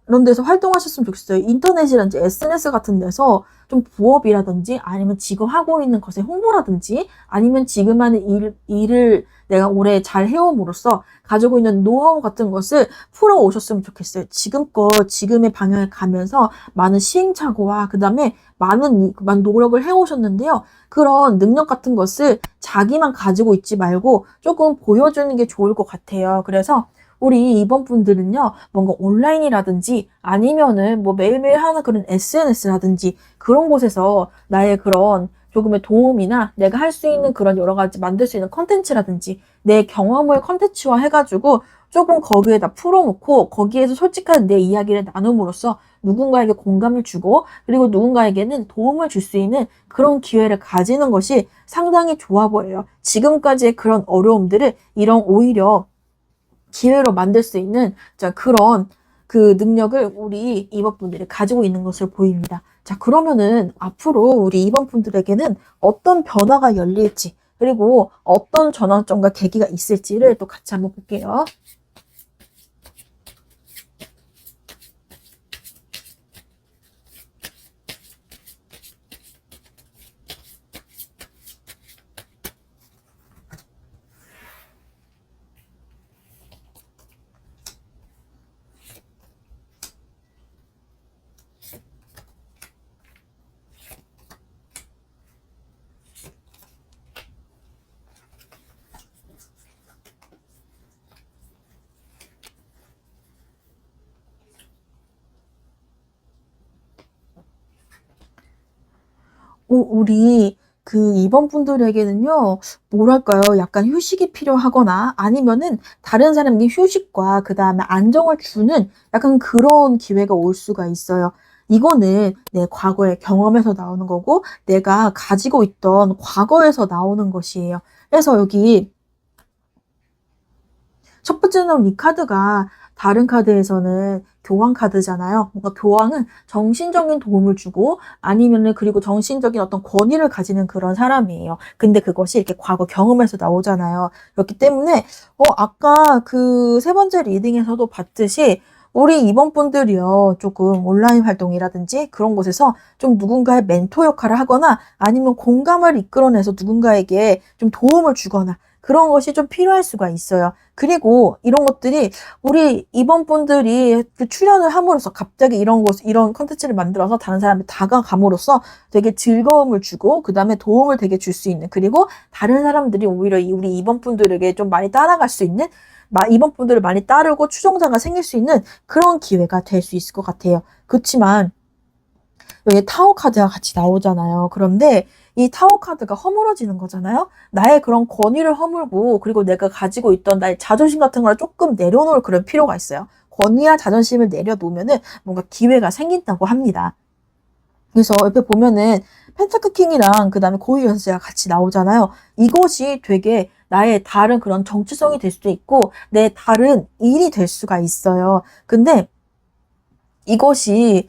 그런 데서 활동하셨으면 좋겠어요. 인터넷이라든지 SNS 같은 데서 좀 부업이라든지 아니면 지금 하고 있는 것의 홍보라든지 아니면 지금 하는 일을 내가 오래 잘 해옴으로써 가지고 있는 노하우 같은 것을 풀어오셨으면 좋겠어요. 지금껏 지금의 방향을 가면서 많은 시행착오와 그 다음에 많은 노력을 해오셨는데요. 그런 능력 같은 것을 자기만 가지고 있지 말고 조금 보여주는 게 좋을 것 같아요. 그래서 우리 이번 분들은요, 뭔가 온라인이라든지 아니면은 뭐 매일매일 하는 그런 SNS라든지 그런 곳에서 나의 그런 조금의 도움이나 내가 할 수 있는 그런 여러 가지 만들 수 있는 컨텐츠라든지 내 경험을 컨텐츠화 해가지고 조금 거기에다 풀어놓고 거기에서 솔직한 내 이야기를 나눔으로써 누군가에게 공감을 주고 그리고 누군가에게는 도움을 줄 수 있는 그런 기회를 가지는 것이 상당히 좋아 보여요. 지금까지의 그런 어려움들을 이런 오히려 기회로 만들 수 있는 그런 그 능력을 우리 이번분들이 가지고 있는 것으로 보입니다. 자, 그러면은 앞으로 우리 이번분들에게는 어떤 변화가 열릴지 그리고 어떤 전환점과 계기가 있을지를 또 같이 한번 볼게요. 우리 그 이번 분들에게는요, 뭐랄까요, 약간 휴식이 필요하거나 아니면은 다른 사람에게 휴식과 그 다음에 안정을 주는 약간 그런 기회가 올 수가 있어요. 이거는 내 과거의 경험에서 나오는 거고 내가 가지고 있던 과거에서 나오는 것이에요. 그래서 여기 첫 번째는 이 카드가 다른 카드에서는 교황 카드잖아요. 뭔가 교황은 정신적인 도움을 주고 아니면은 그리고 정신적인 어떤 권위를 가지는 그런 사람이에요. 근데 그것이 이렇게 과거 경험에서 나오잖아요. 그렇기 때문에 아까 그 세 번째 리딩에서도 봤듯이 우리 이번 분들이요. 조금 온라인 활동이라든지 그런 곳에서 좀 누군가의 멘토 역할을 하거나 아니면 공감을 이끌어내서 누군가에게 좀 도움을 주거나 그런 것이 좀 필요할 수가 있어요. 그리고 이런 것들이 우리 이번 분들이 그 출연을 함으로써 갑자기 이런 컨텐츠를 만들어서 다른 사람이 다가감으로써 되게 즐거움을 주고 그 다음에 도움을 되게 줄 수 있는 그리고 다른 사람들이 오히려 우리 이번 분들에게 좀 많이 따라갈 수 있는 이번 분들을 많이 따르고 추종자가 생길 수 있는 그런 기회가 될 수 있을 것 같아요. 그렇지만 여기 타워 카드가 같이 나오잖아요. 그런데 이 타워 카드가 허물어지는 거잖아요. 나의 그런 권위를 허물고 그리고 내가 가지고 있던 나의 자존심 같은 걸 조금 내려놓을 그런 필요가 있어요. 권위와 자존심을 내려놓으면은 뭔가 기회가 생긴다고 합니다. 그래서 옆에 보면은 펜타클 킹이랑 그 다음에 고위 여사제가 같이 나오잖아요. 이것이 되게 나의 다른 그런 정체성이 될 수도 있고 내 다른 일이 될 수가 있어요. 근데 이것이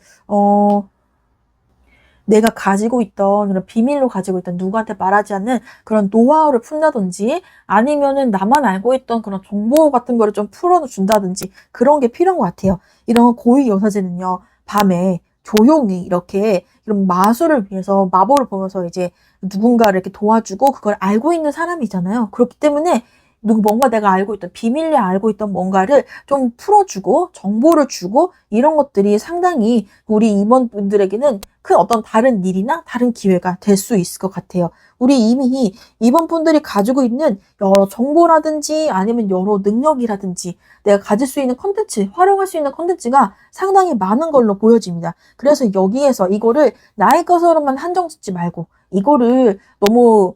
내가 가지고 있던 그런 비밀로 가지고 있던 누구한테 말하지 않는 그런 노하우를 푼다든지 아니면은 나만 알고 있던 그런 정보 같은 거를 좀 풀어준다든지 그런 게 필요한 것 같아요. 이런 고위 여사제는요, 밤에 조용히 이렇게 이런 마술을 위해서 마법을 보면서 이제 누군가를 이렇게 도와주고 그걸 알고 있는 사람이잖아요. 그렇기 때문에 뭔가 내가 알고 있던 비밀리에 알고 있던 뭔가를 좀 풀어주고 정보를 주고 이런 것들이 상당히 우리 임원분들에게는 큰 어떤 다른 일이나 다른 기회가 될 수 있을 것 같아요. 우리 이미 임원분들이 가지고 있는 여러 정보라든지 아니면 여러 능력이라든지 내가 가질 수 있는 컨텐츠, 활용할 수 있는 컨텐츠가 상당히 많은 걸로 보여집니다. 그래서 여기에서 이거를 나의 것으로만 한정 짓지 말고 이거를 너무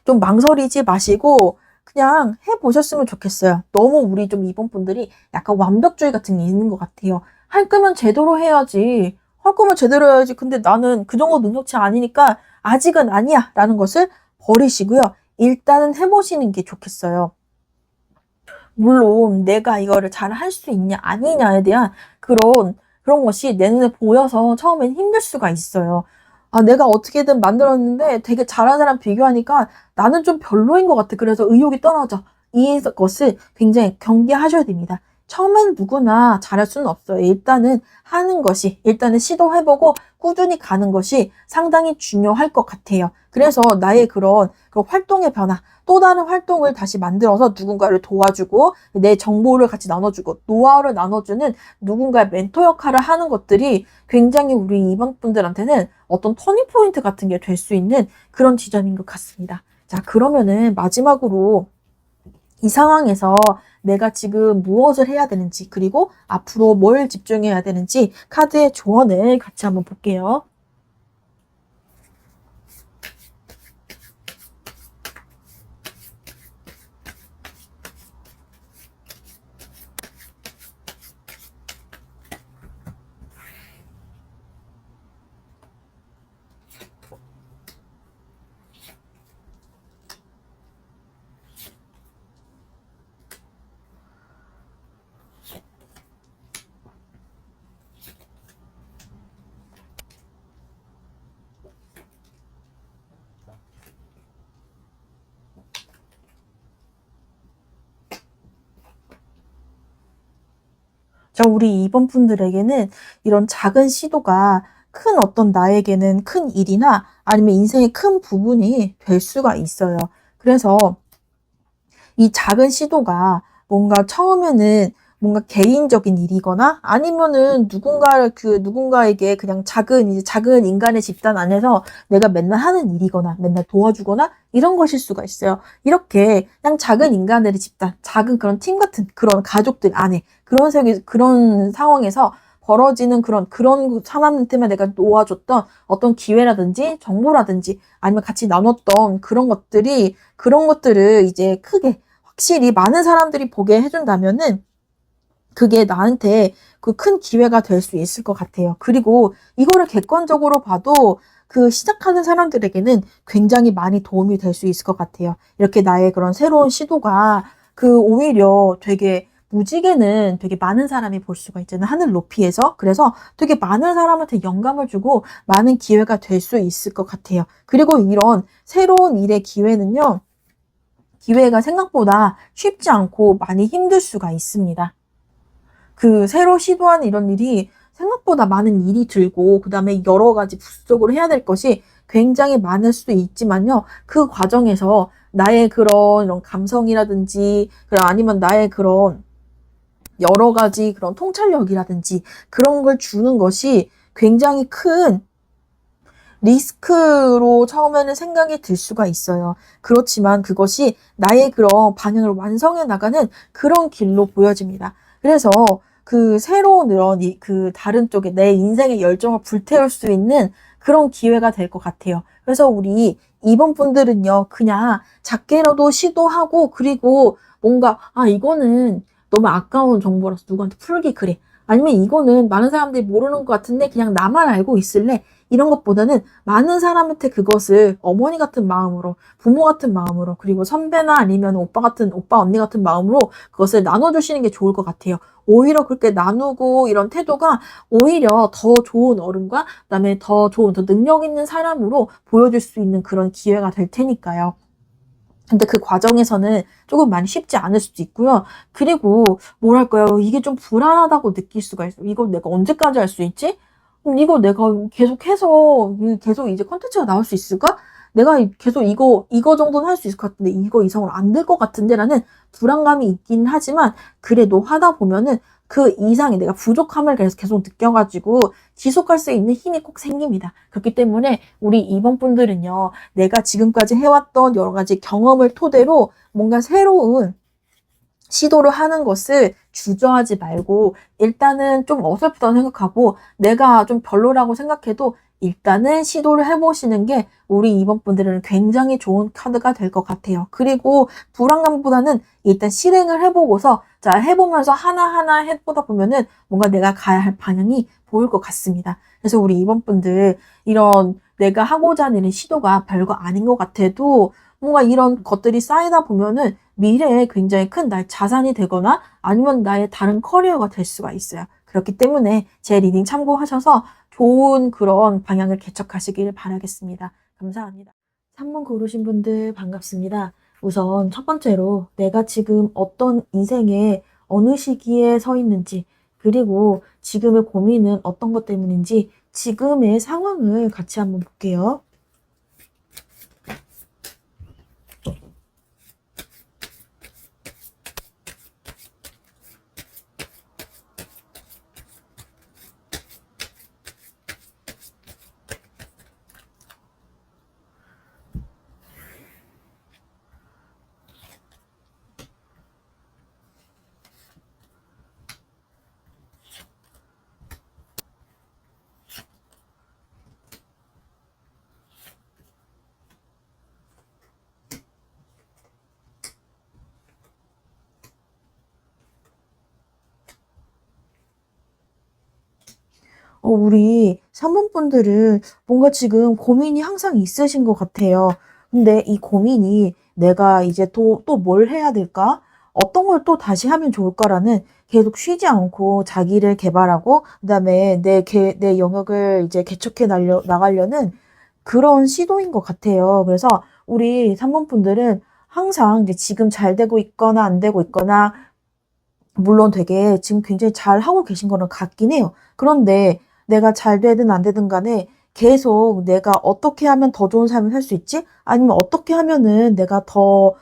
좀 망설이지 마시고 그냥 해보셨으면 좋겠어요. 너무 우리 좀 이번 분들이 약간 완벽주의 같은 게 있는 것 같아요. 할 거면 제대로 해야지. 할 거면 제대로 해야지. 근데 나는 그 정도 능력치 아니니까 아직은 아니야. 라는 것을 버리시고요. 일단은 해보시는 게 좋겠어요. 물론 내가 이거를 잘 할 수 있냐 아니냐에 대한 그런 것이 내 눈에 보여서 처음엔 힘들 수가 있어요. 내가 어떻게든 만들었는데 되게 잘하는 사람 비교하니까 나는 좀 별로인 것 같아. 그래서 의욕이 떨어져. 이것을 굉장히 경계하셔야 됩니다. 처음엔 누구나 잘할 수는 없어요. 일단은 하는 것이, 일단은 시도해보고 꾸준히 가는 것이 상당히 중요할 것 같아요. 그래서 나의 그런 활동의 변화, 또 다른 활동을 다시 만들어서 누군가를 도와주고 내 정보를 같이 나눠주고 노하우를 나눠주는 누군가의 멘토 역할을 하는 것들이 굉장히 우리 이방분들한테는 어떤 터닝포인트 같은 게 될 수 있는 그런 지점인 것 같습니다. 자, 그러면은 마지막으로 이 상황에서 내가 지금 무엇을 해야 되는지, 그리고 앞으로 뭘 집중해야 되는지 카드의 조언을 같이 한번 볼게요. 자, 우리 2번 분들에게는 이런 작은 시도가 큰 어떤 나에게는 큰 일이나 아니면 인생의 큰 부분이 될 수가 있어요. 그래서 이 작은 시도가 뭔가 처음에는 뭔가 개인적인 일이거나 아니면은 누군가에게 그냥 작은 인간의 집단 안에서 내가 맨날 하는 일이거나 맨날 도와주거나 이런 것일 수가 있어요. 이렇게 그냥 작은 인간들의 집단, 작은 그런 팀 같은 그런 가족들 안에 그런 상황에서 벌어지는 그런 사람한테만 내가 놓아줬던 어떤 기회라든지 정보라든지 아니면 같이 나눴던 그런 것들을 이제 크게 확실히 많은 사람들이 보게 해준다면은 그게 나한테 그 큰 기회가 될 수 있을 것 같아요. 그리고 이거를 객관적으로 봐도 그 시작하는 사람들에게는 굉장히 많이 도움이 될 수 있을 것 같아요. 이렇게 나의 그런 새로운 시도가 오히려 되게 무지개는 되게 많은 사람이 볼 수가 있잖아요. 하늘 높이에서. 그래서 되게 많은 사람한테 영감을 주고 많은 기회가 될 수 있을 것 같아요. 그리고 이런 새로운 일의 기회가 생각보다 쉽지 않고 많이 힘들 수가 있습니다. 새로 시도하는 이런 일이 생각보다 많은 일이 들고, 그 다음에 여러 가지 부수적으로 해야 될 것이 굉장히 많을 수도 있지만요. 그 과정에서 나의 이런 감성이라든지, 아니면 나의 그런 여러 가지 그런 통찰력이라든지, 그런 걸 주는 것이 굉장히 큰 리스크로 처음에는 생각이 들 수가 있어요. 그렇지만 그것이 나의 그런 방향을 완성해 나가는 그런 길로 보여집니다. 그래서 새로운 다른 쪽에 내 인생의 열정을 불태울 수 있는 그런 기회가 될 것 같아요. 그래서 우리 이번 분들은요, 그냥 작게라도 시도하고, 그리고 뭔가, 이거는 너무 아까운 정보라서 누구한테 풀기 그래. 아니면 이거는 많은 사람들이 모르는 것 같은데 그냥 나만 알고 있을래. 이런 것보다는 많은 사람한테 그것을 어머니 같은 마음으로, 부모 같은 마음으로, 그리고 선배나 아니면 오빠, 언니 같은 마음으로 그것을 나눠주시는 게 좋을 것 같아요. 오히려 그렇게 나누고 이런 태도가 오히려 더 좋은 어른과 그다음에 더 능력 있는 사람으로 보여줄 수 있는 그런 기회가 될 테니까요. 근데 그 과정에서는 조금 많이 쉽지 않을 수도 있고요. 그리고 뭐랄까요, 이게 좀 불안하다고 느낄 수가 있어요. 이거 내가 언제까지 할 수 있지? 이거 내가 계속 이제 콘텐츠가 나올 수 있을까? 내가 계속 이거 정도는 할 수 있을 것 같은데, 이거 이상으로 안 될 것 같은데, 라는 불안감이 있긴 하지만, 그래도 하다 보면은 그 이상이 내가 부족함을 계속 느껴가지고, 지속할 수 있는 힘이 꼭 생깁니다. 그렇기 때문에, 우리 이번 분들은요, 내가 지금까지 해왔던 여러 가지 경험을 토대로 뭔가 새로운 시도를 하는 것을 주저하지 말고 일단은 좀 어설프다고 생각하고 내가 좀 별로라고 생각해도 일단은 시도를 해보시는 게 우리 이번 분들은 굉장히 좋은 카드가 될 것 같아요. 그리고 불안감보다는 일단 실행을 해보고서 해보면서 하나하나 해보다 보면은 뭔가 내가 가야 할 방향이 보일 것 같습니다. 그래서 우리 이번 분들 이런 내가 하고자 하는 시도가 별거 아닌 것 같아도 뭔가 이런 것들이 쌓이다 보면은 미래에 굉장히 큰 나의 자산이 되거나 아니면 나의 다른 커리어가 될 수가 있어요. 그렇기 때문에 제 리딩 참고하셔서 좋은 그런 방향을 개척하시길 바라겠습니다. 감사합니다. 3번 고르신 분들 반갑습니다. 우선 첫 번째로 내가 지금 어떤 인생의 어느 시기에 서 있는지, 그리고 지금의 고민은 어떤 것 때문인지 지금의 상황을 같이 한번 볼게요. 우리 사모분들은 뭔가 지금 고민이 항상 있으신 것 같아요. 근데 이 고민이 내가 이제 또 뭘 해야 될까? 어떤 걸 또 다시 하면 좋을까라는 계속 쉬지 않고 자기를 개발하고, 그다음에 내 영역을 이제 개척해 나가려는 그런 시도인 것 같아요. 그래서 우리 사모분들은 항상 이제 지금 잘 되고 있거나 안 되고 있거나, 물론 되게 지금 굉장히 잘 하고 계신 거는 같긴 해요. 그런데 내가 잘 되든 안 되든 간에 계속 내가 어떻게 하면 더 좋은 삶을 살 수 있지? 아니면 어떻게 하면은 내가 더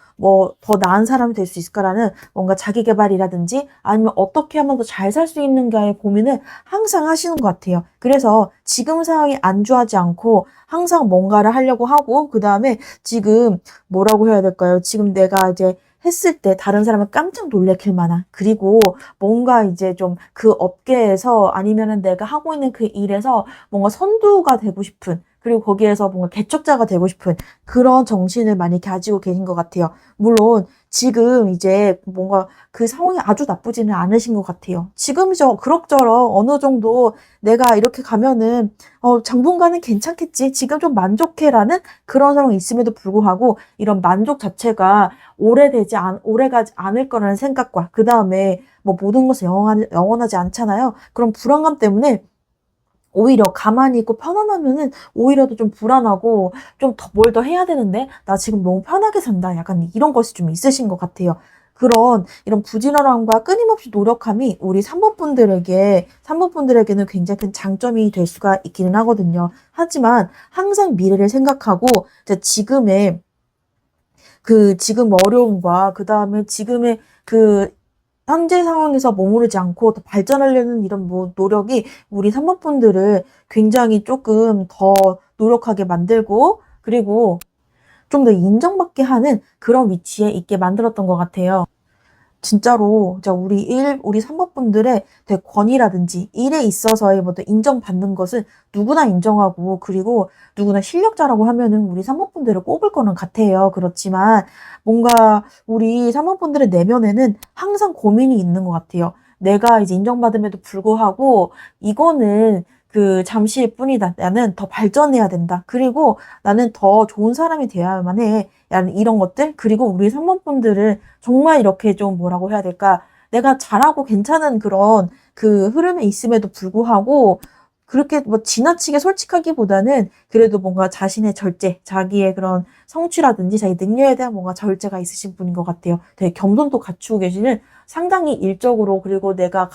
나은 사람이 될 수 있을까라는 뭔가 자기 개발이라든지, 아니면 어떻게 하면 더 잘 살 수 있는가의 고민을 항상 하시는 것 같아요. 그래서 지금 상황이 안주하지 않고 항상 뭔가를 하려고 하고, 그 다음에 지금 뭐라고 해야 될까요? 지금 내가 이제 했을 때 다른 사람을 깜짝 놀래킬 만한, 그리고 뭔가 이제 좀 그 업계에서 아니면은 내가 하고 있는 그 일에서 뭔가 선두가 되고 싶은, 그리고 거기에서 뭔가 개척자가 되고 싶은 그런 정신을 많이 가지고 계신 것 같아요. 물론 지금 이제 뭔가 그 상황이 아주 나쁘지는 않으신 것 같아요. 지금 그럭저럭 어느 정도 내가 이렇게 가면은 당분간은 괜찮겠지, 지금 좀 만족해라는 그런 상황이 있음에도 불구하고, 이런 만족 자체가 오래가지 않을 거라는 생각과, 그 다음에 뭐 모든 것은 영원하지 않잖아요. 그런 불안감 때문에 오히려 가만히 있고 편안하면은 오히려 더 좀 불안하고, 좀 뭘 더 해야 되는데 나 지금 너무 편하게 산다, 약간 이런 것이 좀 있으신 것 같아요. 이런 부지런함과 끊임없이 노력함이 우리 3번분들에게는 굉장히 큰 장점이 될 수가 있기는 하거든요. 하지만 항상 미래를 생각하고, 이제 지금 어려움과, 그 다음에 지금의 그 현재 상황에서 머무르지 않고 더 발전하려는 이런 노력이 우리 사모분들을 굉장히 조금 더 노력하게 만들고, 그리고 좀 더 인정받게 하는 그런 위치에 있게 만들었던 것 같아요. 진짜로 자 우리 산모분들의 권위라든지 일에 있어서의 뭐 인정받는 것은 누구나 인정하고, 그리고 누구나 실력자라고 하면은 우리 산모분들을 꼽을 거는 같아요. 그렇지만 뭔가 우리 산모분들의 내면에는 항상 고민이 있는 것 같아요. 내가 이제 인정받음에도 불구하고 이거는 그 잠시일 뿐이다. 나는 더 발전해야 된다. 그리고 나는 더 좋은 사람이 되어야만 해. 이런 것들. 그리고 우리 산모분들을 정말 이렇게 좀 뭐라고 해야 될까? 내가 잘하고 괜찮은 그런 그 흐름에 있음에도 불구하고, 그렇게 뭐 지나치게 솔직하기보다는 그래도 뭔가 자신의 자기의 그런 성취라든지 자기 능력에 대한 뭔가 절제가 있으신 분인 것 같아요. 되게 겸손도 갖추고 계시는, 상당히 일적으로, 그리고 내가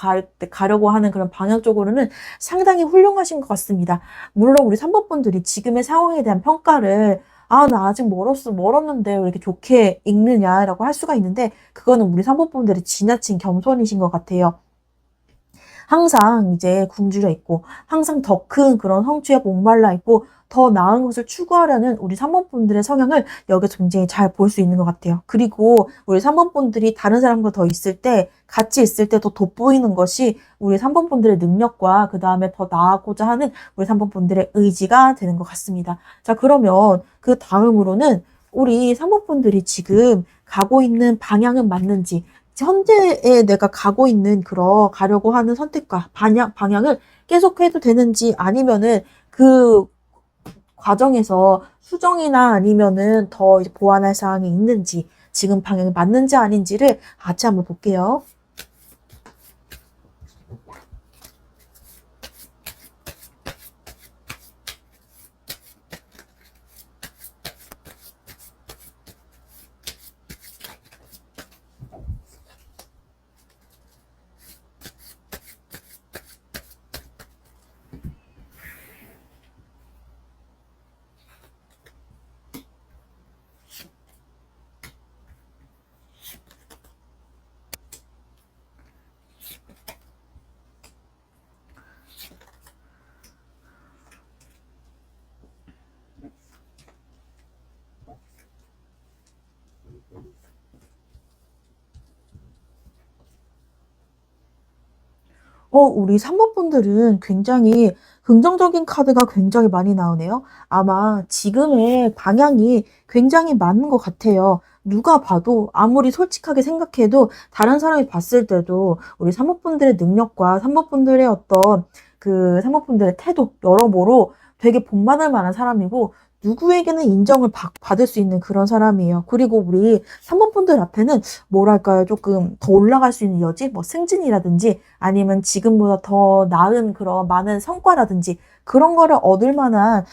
가려고 하는 그런 방향 적으로는 상당히 훌륭하신 것 같습니다. 물론 우리 3번분들이 지금의 상황에 대한 평가를 나 아직 멀었는데 왜 이렇게 좋게 읽느냐라고 할 수가 있는데, 그거는 우리 사모분들이 지나친 겸손이신 것 같아요. 항상 이제 굶주려 있고, 항상 더 큰 그런 성취에 목말라 있고, 더 나은 것을 추구하려는 우리 3번분들의 성향을 여기서 굉장히 잘 볼 수 있는 것 같아요. 그리고 우리 3번분들이 다른 사람과 같이 있을 때 더 돋보이는 것이 우리 3번분들의 능력과, 그 다음에 더 나아가고자 하는 우리 3번분들의 의지가 되는 것 같습니다. 자, 그러면 그 다음으로는 우리 3번분들이 지금 가고 있는 방향은 맞는지, 현재에 내가 가려고 하는 선택과 방향을 계속해도 되는지, 아니면은 그 과정에서 수정이나 아니면은 더 이제 보완할 사항이 있는지, 지금 방향이 맞는지 아닌지를 같이 한번 볼게요. 우리 3번 분들은 굉장히 긍정적인 카드가 굉장히 많이 나오네요. 아마 지금의 방향이 굉장히 맞는 것 같아요. 누가 봐도 아무리 솔직하게 생각해도 다른 사람이 봤을 때도 우리 3번 분들의 능력과 3번 분들의 어떤 3번 분들의 태도 여러모로 되게 본받을 만한 사람이고 누구에게는 인정을 받을 수 있는 그런 사람이에요. 그리고 우리 3번 분들 앞에는 뭐랄까요? 조금 더 올라갈 수 있는 여지? 뭐 승진이라든지 아니면 지금보다 더 나은 그런 많은 성과라든지 그런 거를 얻을 만한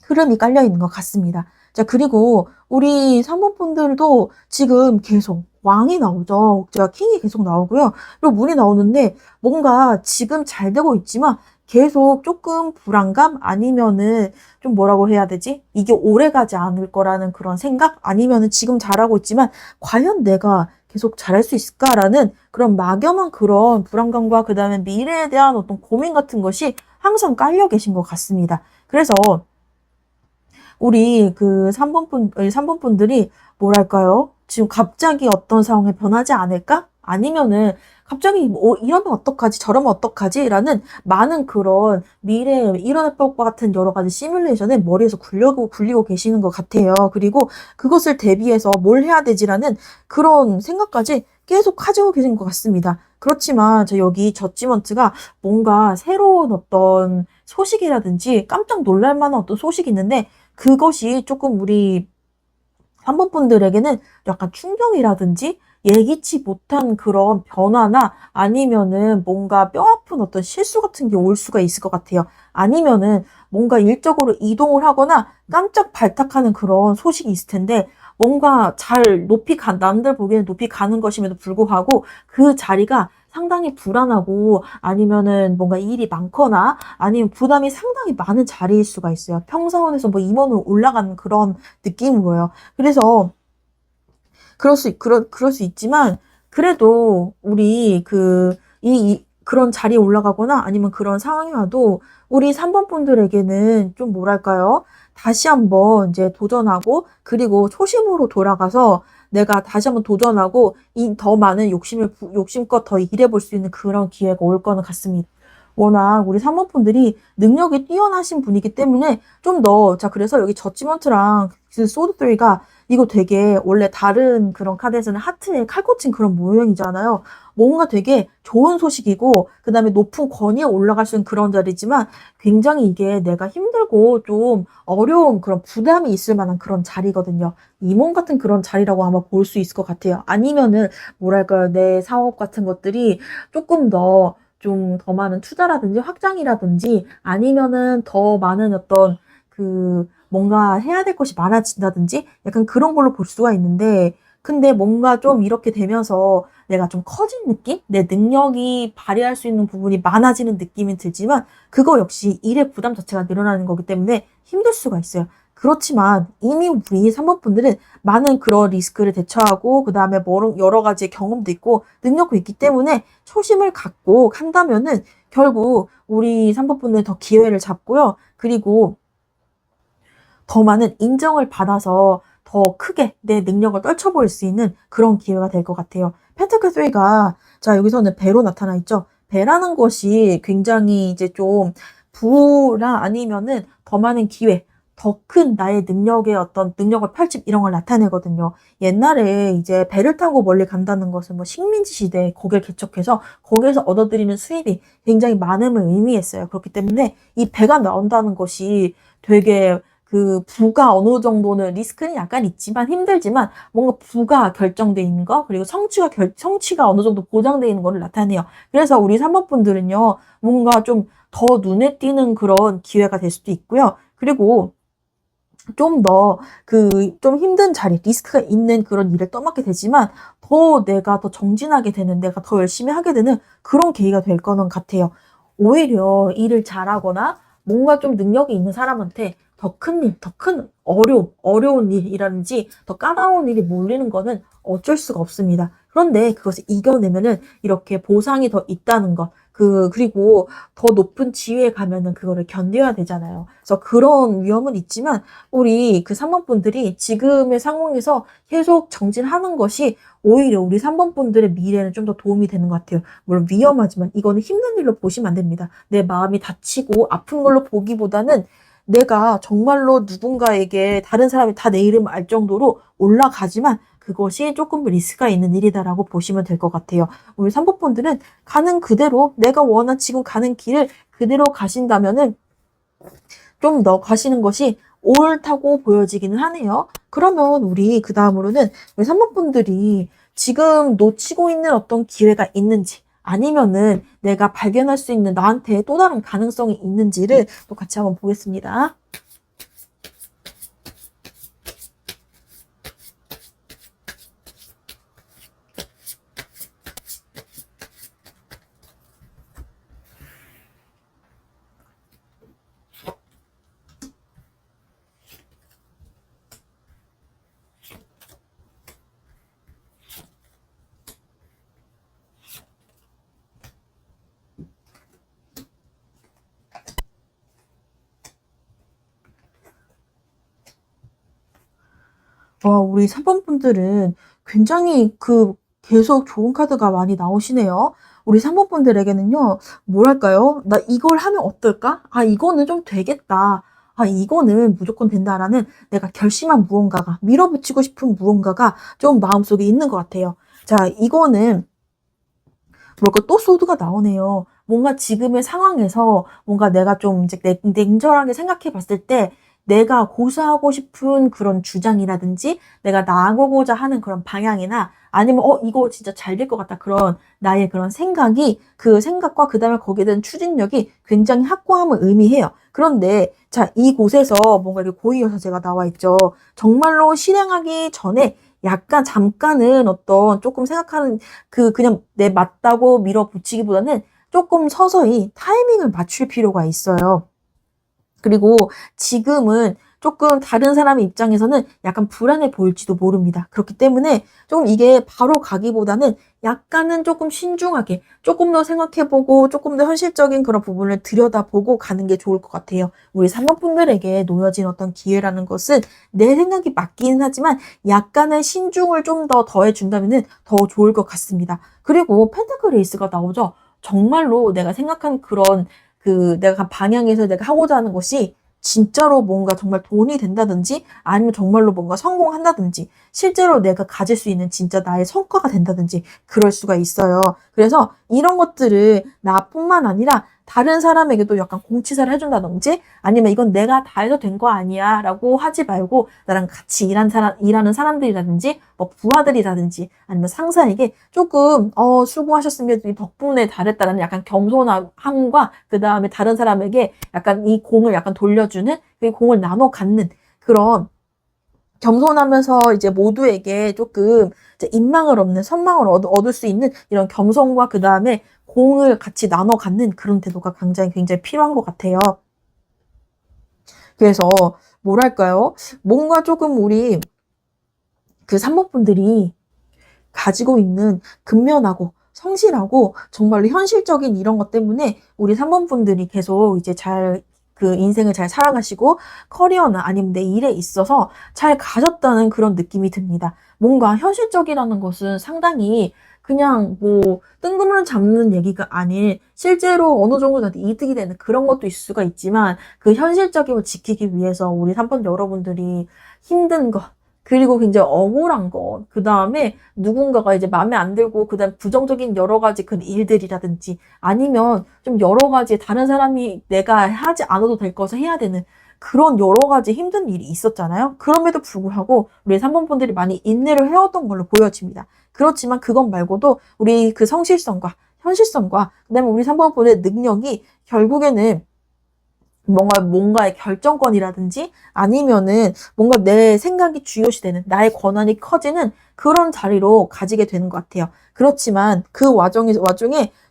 흐름이 깔려 있는 것 같습니다. 자, 그리고 우리 3번 분들도 지금 계속 왕이 나오죠. 제가 킹이 계속 나오고요. 그리고 문이 나오는데 뭔가 지금 잘 되고 있지만 계속 조금 불안감 아니면은 좀 뭐라고 해야 되지? 이게 오래 가지 않을 거라는 그런 생각 아니면은 지금 잘하고 있지만 과연 내가 계속 잘할 수 있을까라는 그런 막연한 그런 불안감과 그다음에 미래에 대한 어떤 고민 같은 것이 항상 깔려 계신 것 같습니다. 그래서 우리 3번 분들이 뭐랄까요? 지금 갑자기 어떤 상황에 변하지 않을까? 아니면은 갑자기 이러면 어떡하지? 저러면 어떡하지? 라는 많은 그런 미래에 일어날 것과 같은 여러 가지 시뮬레이션을 머리에서 굴리고 계시는 것 같아요. 그리고 그것을 대비해서 뭘 해야 되지라는 그런 생각까지 계속 가지고 계신 것 같습니다. 그렇지만 저 여기 저지먼트가 뭔가 새로운 어떤 소식이라든지 깜짝 놀랄 만한 어떤 소식이 있는데 그것이 조금 우리 3번 분들에게는 약간 충격이라든지 예기치 못한 그런 변화나 아니면은 뭔가 뼈아픈 어떤 실수 같은 게 올 수가 있을 것 같아요. 아니면은 뭔가 일적으로 이동을 하거나 깜짝 발탁하는 그런 소식이 있을 텐데 뭔가 남들 보기에는 높이 가는 것임에도 불구하고 그 자리가 상당히 불안하고 아니면은 뭔가 일이 많거나 아니면 부담이 상당히 많은 자리일 수가 있어요. 평사원에서 뭐 임원으로 올라가는 그런 느낌으로요. 그래서 그럴 수 있지만, 그래도 우리 그런 자리에 올라가거나 아니면 그런 상황이 와도 우리 3번 분들에게는 좀 뭐랄까요? 다시 한번 이제 도전하고, 그리고 초심으로 돌아가서 내가 다시 한번 도전하고, 이 더 많은 욕심껏 더 일해볼 수 있는 그런 기회가 올 거는 같습니다. 워낙 우리 사모분들이 능력이 뛰어나신 분이기 때문에 좀 더, 자, 그래서 여기 저지먼트랑 그 소드3가 이거 되게 원래 다른 그런 카드에서는 하트에 칼 꽂힌 그런 모형이잖아요. 뭔가 되게 좋은 소식이고, 그 다음에 높은 권위에 올라갈 수 있는 그런 자리지만 굉장히 이게 내가 힘들고 좀 어려운 그런 부담이 있을 만한 그런 자리거든요. 임원 같은 그런 자리라고 아마 볼 수 있을 것 같아요. 아니면은, 뭐랄까요, 내 사업 같은 것들이 조금 더 좀 더 많은 투자라든지 확장이라든지 아니면은 더 많은 어떤 뭔가 해야 될 것이 많아진다든지 약간 그런 걸로 볼 수가 있는데 근데 뭔가 좀 이렇게 되면서 내가 좀 커진 느낌? 내 능력이 발휘할 수 있는 부분이 많아지는 느낌이 들지만 그거 역시 일의 부담 자체가 늘어나는 거기 때문에 힘들 수가 있어요. 그렇지만 이미 우리 3번 분들은 많은 그런 리스크를 대처하고 그 다음에 여러 가지 경험도 있고 능력도 있기 때문에 초심을 갖고 한다면은 결국 우리 3번 분들은 더 기회를 잡고요. 그리고 더 많은 인정을 받아서 더 크게 내 능력을 떨쳐보일 수 있는 그런 기회가 될 것 같아요. 펜타클 3가 자 여기서는 배로 나타나 있죠. 배라는 것이 굉장히 이제 좀 부랑 아니면은 더 많은 기회, 더 큰 나의 능력의 어떤 능력을 펼침 이런 걸 나타내거든요. 옛날에 이제 배를 타고 멀리 간다는 것은 뭐 식민지 시대에 거기를 개척해서 거기에서 얻어들이는 수입이 굉장히 많음을 의미했어요. 그렇기 때문에 이 배가 나온다는 것이 되게 부가 어느 정도는 리스크는 약간 있지만 힘들지만 뭔가 부가 결정돼 있는 거 그리고 성취가 어느 정도 보장돼 있는 거를 나타내요. 그래서 우리 3번 분들은요 뭔가 좀 더 눈에 띄는 그런 기회가 될 수도 있고요. 그리고 좀 더 좀 힘든 자리, 리스크가 있는 그런 일을 떠맡게 되지만 더 내가 더 정진하게 되는, 내가 더 열심히 하게 되는 그런 계기가 될 거는 같아요. 오히려 일을 잘하거나 뭔가 좀 능력이 있는 사람한테 더 큰 일, 더 큰 어려운 일이라든지 더 까다로운 일이 몰리는 거는 어쩔 수가 없습니다. 그런데 그것을 이겨내면은 이렇게 보상이 더 있다는 것, 그리고 더 높은 지위에 가면은 그거를 견뎌야 되잖아요. 그래서 그런 위험은 있지만 우리 그 3번 분들이 지금의 상황에서 계속 정진하는 것이 오히려 우리 3번 분들의 미래는 좀 더 도움이 되는 것 같아요. 물론 위험하지만 이거는 힘든 일로 보시면 안 됩니다. 내 마음이 다치고 아픈 걸로 보기보다는 내가 정말로 누군가에게 다른 사람이 다 내 이름 알 정도로 올라가지만 그것이 조금 리스크가 있는 일이다라고 보시면 될 것 같아요. 우리 3번 분들은 가는 그대로 내가 원한 지금 가는 길을 그대로 가신다면은 좀 더 가시는 것이 옳다고 보여지기는 하네요. 그러면 우리 그 다음으로는 우리 3번 분들이 지금 놓치고 있는 어떤 기회가 있는지 아니면은 내가 발견할 수 있는 나한테 또 다른 가능성이 있는지를 또 같이 한번 보겠습니다. 와, 우리 3번 분들은 굉장히 계속 좋은 카드가 많이 나오시네요. 우리 3번 분들에게는요, 뭐랄까요? 나 이걸 하면 어떨까? 아, 이거는 좀 되겠다. 아, 이거는 무조건 된다라는 내가 결심한 무언가가, 밀어붙이고 싶은 무언가가 좀 마음속에 있는 것 같아요. 자, 이거는, 뭐랄까, 또 소드가 나오네요. 뭔가 지금의 상황에서 뭔가 내가 좀 이제 냉정하게 생각해 봤을 때 내가 고수하고 싶은 그런 주장이라든지 내가 나아가고자 하는 그런 방향이나 아니면 이거 진짜 잘 될 것 같다 그런 나의 그런 생각이 그 생각과 그 다음에 거기에 대한 추진력이 굉장히 확고함을 의미해요. 그런데 자, 이곳에서 뭔가 이렇게 고위여사제가 나와 있죠. 정말로 실행하기 전에 약간 잠깐은 어떤 조금 생각하는 그냥 내 맞다고 밀어붙이기보다는 조금 서서히 타이밍을 맞출 필요가 있어요. 그리고 지금은 조금 다른 사람의 입장에서는 약간 불안해 보일지도 모릅니다. 그렇기 때문에 조금 이게 바로 가기보다는 약간은 조금 신중하게, 조금 더 생각해보고, 조금 더 현실적인 그런 부분을 들여다보고 가는 게 좋을 것 같아요. 우리 3번 분들에게 놓여진 어떤 기회라는 것은 내 생각이 맞기는 하지만 약간의 신중을 좀 더 더해준다면 더 좋을 것 같습니다. 그리고 펜타클 에이스가 나오죠. 정말로 내가 생각한 그런 내가 방향에서 내가 하고자 하는 것이 진짜로 뭔가 정말 돈이 된다든지 아니면 정말로 뭔가 성공한다든지 실제로 내가 가질 수 있는 진짜 나의 성과가 된다든지 그럴 수가 있어요. 그래서 이런 것들을 나뿐만 아니라 다른 사람에게도 약간 공치사를 해준다든지 아니면 이건 내가 다 해도 된 거 아니야 라고 하지 말고 나랑 같이 일하는 사람들이라든지 뭐 부하들이라든지 아니면 상사에게 조금 수고하셨으면 덕분에 잘했다라는 약간 겸손함과 그 다음에 다른 사람에게 약간 이 공을 약간 돌려주는 그 공을 나눠 갖는 그런 겸손하면서 이제 모두에게 조금 이제 인망을 얻는 선망을 얻을 수 있는 이런 겸손과 그 다음에 공을 같이 나눠 갖는 그런 태도가 굉장히 필요한 것 같아요. 그래서 뭐랄까요? 뭔가 조금 우리 그 3번 분들이 가지고 있는 근면하고 성실하고 정말로 현실적인 이런 것 때문에 우리 3번 분들이 계속 이제 인생을 잘 살아가시고 커리어나 아니면 내 일에 있어서 잘 가졌다는 그런 느낌이 듭니다. 뭔가 현실적이라는 것은 상당히 그냥 뭐 뜬금을 잡는 얘기가 아닌 실제로 어느 정도 나한테 이득이 되는 그런 것도 있을 수가 있지만 그 현실적임을 지키기 위해서 우리 3번 여러분들이 힘든 것 그리고 굉장히 억울한 것, 그 다음에 누군가가 이제 마음에 안 들고, 그 다음 부정적인 여러 가지 그 일들이라든지, 아니면 좀 여러 가지 다른 사람이 내가 하지 않아도 될 것을 해야 되는 그런 여러 가지 힘든 일이 있었잖아요. 그럼에도 불구하고 우리 3번 분들이 많이 인내를 해왔던 걸로 보여집니다. 그렇지만 그것 말고도 우리 그 성실성과 현실성과, 그 다음에 우리 3번 분의 능력이 결국에는 뭔가의 결정권이라든지 아니면은 뭔가 내 생각이 중요시되는 나의 권한이 커지는 그런 자리로 가지게 되는 것 같아요. 그렇지만 그 와중에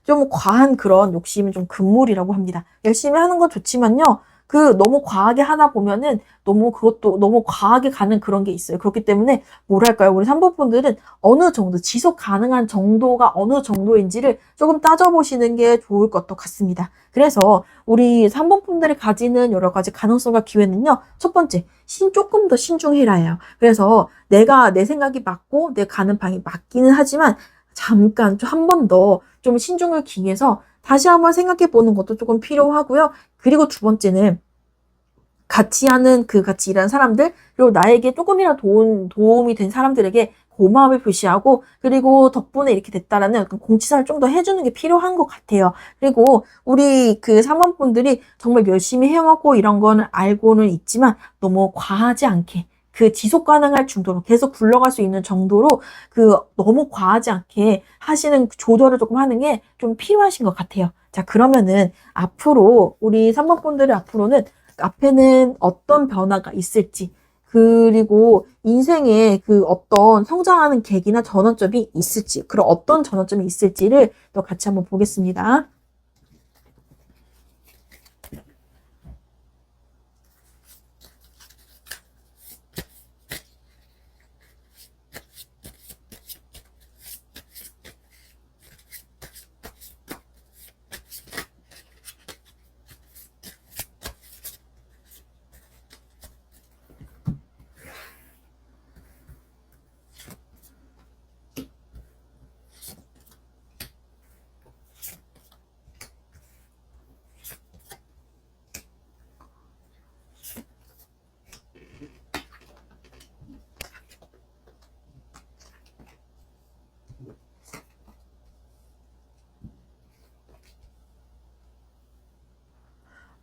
좀 과한 그런 욕심은 좀 금물이라고 합니다. 열심히 하는 건 좋지만요. 너무 과하게 하다 보면은 너무 그것도 너무 과하게 가는 그런 게 있어요. 그렇기 때문에 뭐랄까요? 우리 3번 분들은 어느 정도 지속 가능한 정도가 어느 정도인지를 조금 따져보시는 게 좋을 것도 같습니다. 그래서 우리 3번 분들이 가지는 여러 가지 가능성과 기회는요. 첫 번째, 조금 더 신중해라예요. 그래서 내가 내 생각이 맞고 내 가는 방이 맞기는 하지만 잠깐 좀 한 번 더 좀 신중을 기해서 다시 한번 생각해 보는 것도 조금 필요하고요. 그리고 두 번째는 같이 일하는 사람들, 그리고 나에게 조금이라도 도움이 된 사람들에게 고마움을 표시하고, 그리고 덕분에 이렇게 됐다라는 공지사를 좀 더 해주는 게 필요한 것 같아요. 그리고 우리 그 3번 분들이 정말 열심히 해왔고 이런 거는 알고는 있지만 너무 과하지 않게 그 지속 가능할 정도로 계속 굴러갈 수 있는 정도로 너무 과하지 않게 하시는 조절을 조금 하는 게 좀 필요하신 것 같아요. 자, 그러면은 앞으로 우리 3번 분들의 앞에는 어떤 변화가 있을지, 그리고 인생에 어떤 성장하는 계기나 전환점이 있을지, 그런 어떤 전환점이 있을지를 또 같이 한번 보겠습니다.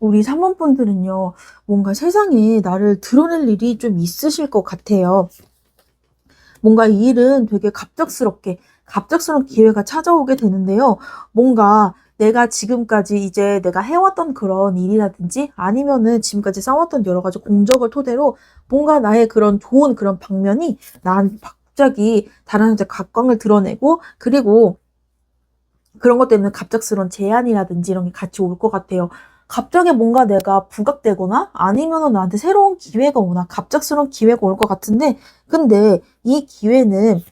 우리 3번 분들은요, 뭔가 세상에 나를 드러낼 일이 좀 있으실 것 같아요. 뭔가 이 일은 되게 갑작스러운 기회가 찾아오게 되는데요. 뭔가 내가 지금까지 이제 내가 해왔던 그런 일이라든지 아니면은 지금까지 쌓았던 여러 가지 공적을 토대로 뭔가 나의 그런 좋은 그런 방면이 난 갑자기 다른 사람한테 각광을 드러내고, 그리고 그런 것 때문에 갑작스러운 제안이라든지 이런 게 같이 올 것 같아요. 갑자기 뭔가 내가 부각되거나 아니면은 나한테 새로운 기회가 오나 갑작스러운 기회가 올 것 같은데, 근데 이 기회는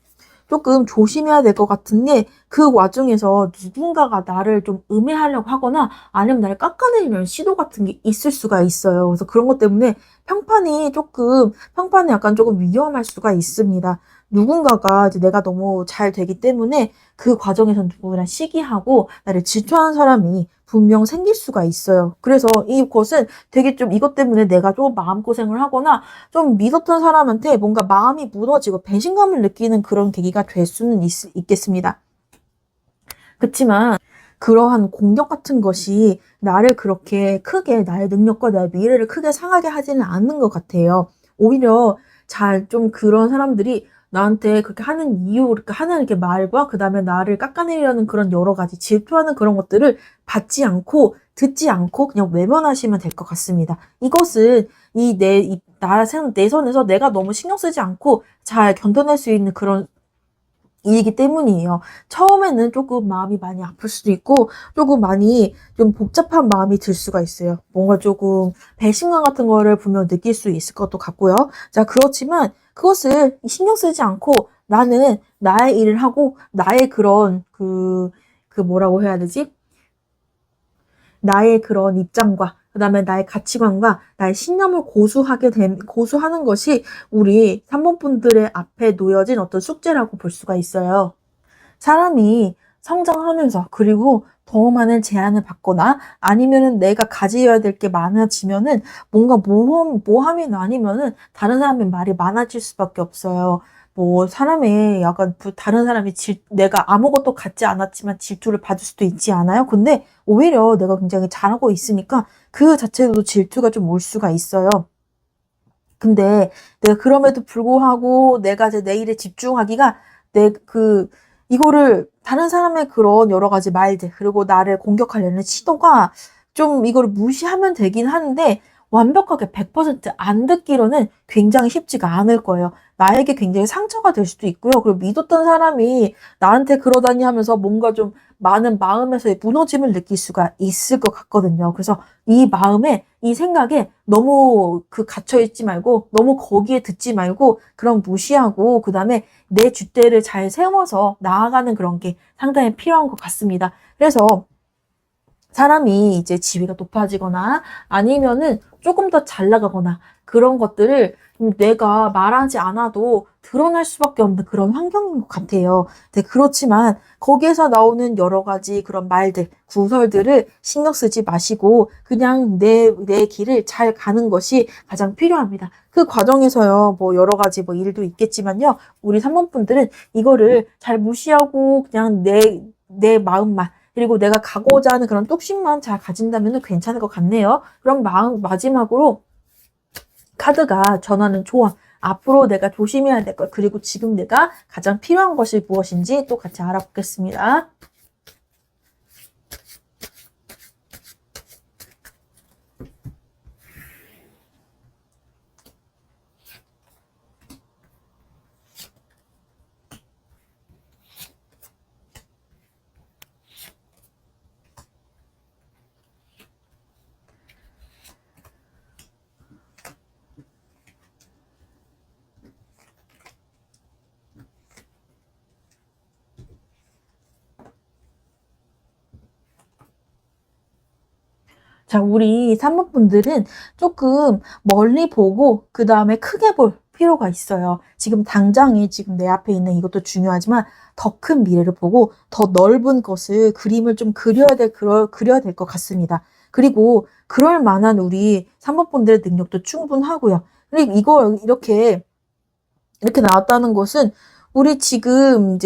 조금 조심해야 될 것 같은 게, 그 와중에서 누군가가 나를 좀 음해하려고 하거나 아니면 나를 깎아내리려는 시도 같은 게 있을 수가 있어요. 그래서 그런 것 때문에 평판이 약간 조금 위험할 수가 있습니다. 누군가가 이제 내가 너무 잘 되기 때문에 그 과정에서 누구나 시기하고 나를 질투하는 사람이 분명 생길 수가 있어요. 그래서 이것은 되게 좀 이것 때문에 내가 좀 마음고생을 하거나 좀 믿었던 사람한테 뭔가 마음이 무너지고 배신감을 느끼는 그런 계기가 될 수는 있겠습니다. 그렇지만 그러한 공격 같은 것이 나를 그렇게 크게, 나의 능력과 나의 미래를 크게 상하게 하지는 않는 것 같아요. 오히려 좀 그런 사람들이 나한테 그렇게 하는 이유, 그렇게 하는 이렇게 말과 그 다음에 나를 깎아내리려는 그런 여러 가지 질투하는 그런 것들을 받지 않고 듣지 않고 그냥 외면하시면 될 것 같습니다. 이것은 내 선에서 내가 너무 신경 쓰지 않고 잘 견뎌낼 수 있는 그런 일이기 때문이에요. 처음에는 조금 마음이 많이 아플 수도 있고, 조금 많이 좀 복잡한 마음이 들 수가 있어요. 뭔가 조금 배신감 같은 거를 분명 느낄 수 있을 것도 같고요. 자, 그렇지만 그것을 신경 쓰지 않고 나는 나의 일을 하고, 나의 뭐라고 해야 되지? 나의 그런 입장과 그다음에 나의 가치관과 나의 신념을 고수하는 것이 우리 3번 분들의 앞에 놓여진 어떤 숙제라고 볼 수가 있어요. 사람이 성장하면서, 그리고 더 많은 제안을 받거나 아니면은 내가 가져야 될 게 많아지면은 뭔가 모함이 아니면은 다른 사람의 말이 많아질 수밖에 없어요. 뭐 사람의 약간 다른 사람이 내가 아무것도 갖지 않았지만 질투를 받을 수도 있지 않아요? 근데 오히려 내가 굉장히 잘하고 있으니까 그 자체로도 질투가 좀 올 수가 있어요. 근데 내가 그럼에도 불구하고 내가 이제 내 일에 집중하기가 이거를 다른 사람의 그런 여러 가지 말들, 그리고 나를 공격하려는 시도가 좀 이거를 무시하면 되긴 하는데, 완벽하게 100%안 듣기로는 굉장히 쉽지가 않을 거예요. 나에게 굉장히 상처가 될 수도 있고요. 그리고 믿었던 사람이 나한테 그러다니 하면서 뭔가 좀 많은 마음에서의 무너짐을 느낄 수가 있을 것 같거든요. 그래서 이 마음에, 이 생각에 너무 갇혀있지 말고, 너무 거기에 듣지 말고, 그럼 무시하고, 그 다음에 내 줏대를 잘 세워서 나아가는 그런 게 상당히 필요한 것 같습니다. 그래서 사람이 이제 지위가 높아지거나 아니면은 조금 더 잘 나가거나 그런 것들을 내가 말하지 않아도 드러날 수밖에 없는 그런 환경인 것 같아요. 네, 그렇지만 거기에서 나오는 여러 가지 그런 말들, 구설들을 신경 쓰지 마시고 그냥 내 길을 잘 가는 것이 가장 필요합니다. 그 과정에서요, 뭐 여러 가지 뭐 일도 있겠지만요, 우리 3번 분들은 이거를 잘 무시하고 그냥 내 마음만 그리고 내가 가고자 하는 그런 뚝심만 잘 가진다면 괜찮을 것 같네요. 그럼 마지막으로 카드가 전하는 조언. 앞으로 내가 조심해야 될 것, 그리고 지금 내가 가장 필요한 것이 무엇인지 또 같이 알아보겠습니다. 자, 우리 3번 분들은 조금 멀리 보고 그 다음에 크게 볼 필요가 있어요. 지금 당장에 지금 내 앞에 있는 이것도 중요하지만 더 큰 미래를 보고 더 넓은 것을 그림을 좀 그려야 될 것 같습니다. 그리고 그럴 만한 우리 3번 분들의 능력도 충분하고요. 그리고 이걸 이렇게 나왔다는 것은 우리 지금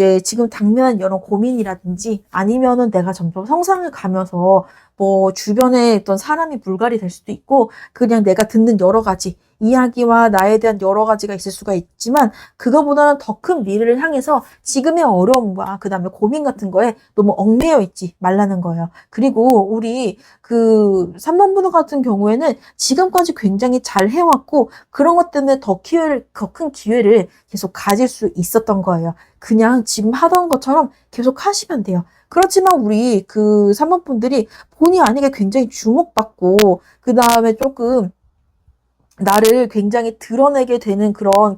당면한 여러 고민이라든지 아니면은 내가 점점 성장을 가면서 뭐 주변에 있던 사람이 불가리 될 수도 있고 그냥 내가 듣는 여러 가지 이야기와 나에 대한 여러 가지가 있을 수가 있지만 그거보다는 더 큰 미래를 향해서 지금의 어려움과 그다음에 고민 같은 거에 너무 얽매여 있지 말라는 거예요. 그리고 우리 3번 분들 같은 경우에는 지금까지 굉장히 잘 해왔고 그런 것 때문에 더 큰 기회를 계속 가질 수 있었던 거예요. 그냥 지금 하던 것처럼 계속 하시면 돼요. 그렇지만 우리 3번 분들이 본의 아니게 굉장히 주목받고, 그 다음에 조금 나를 굉장히 드러내게 되는 그런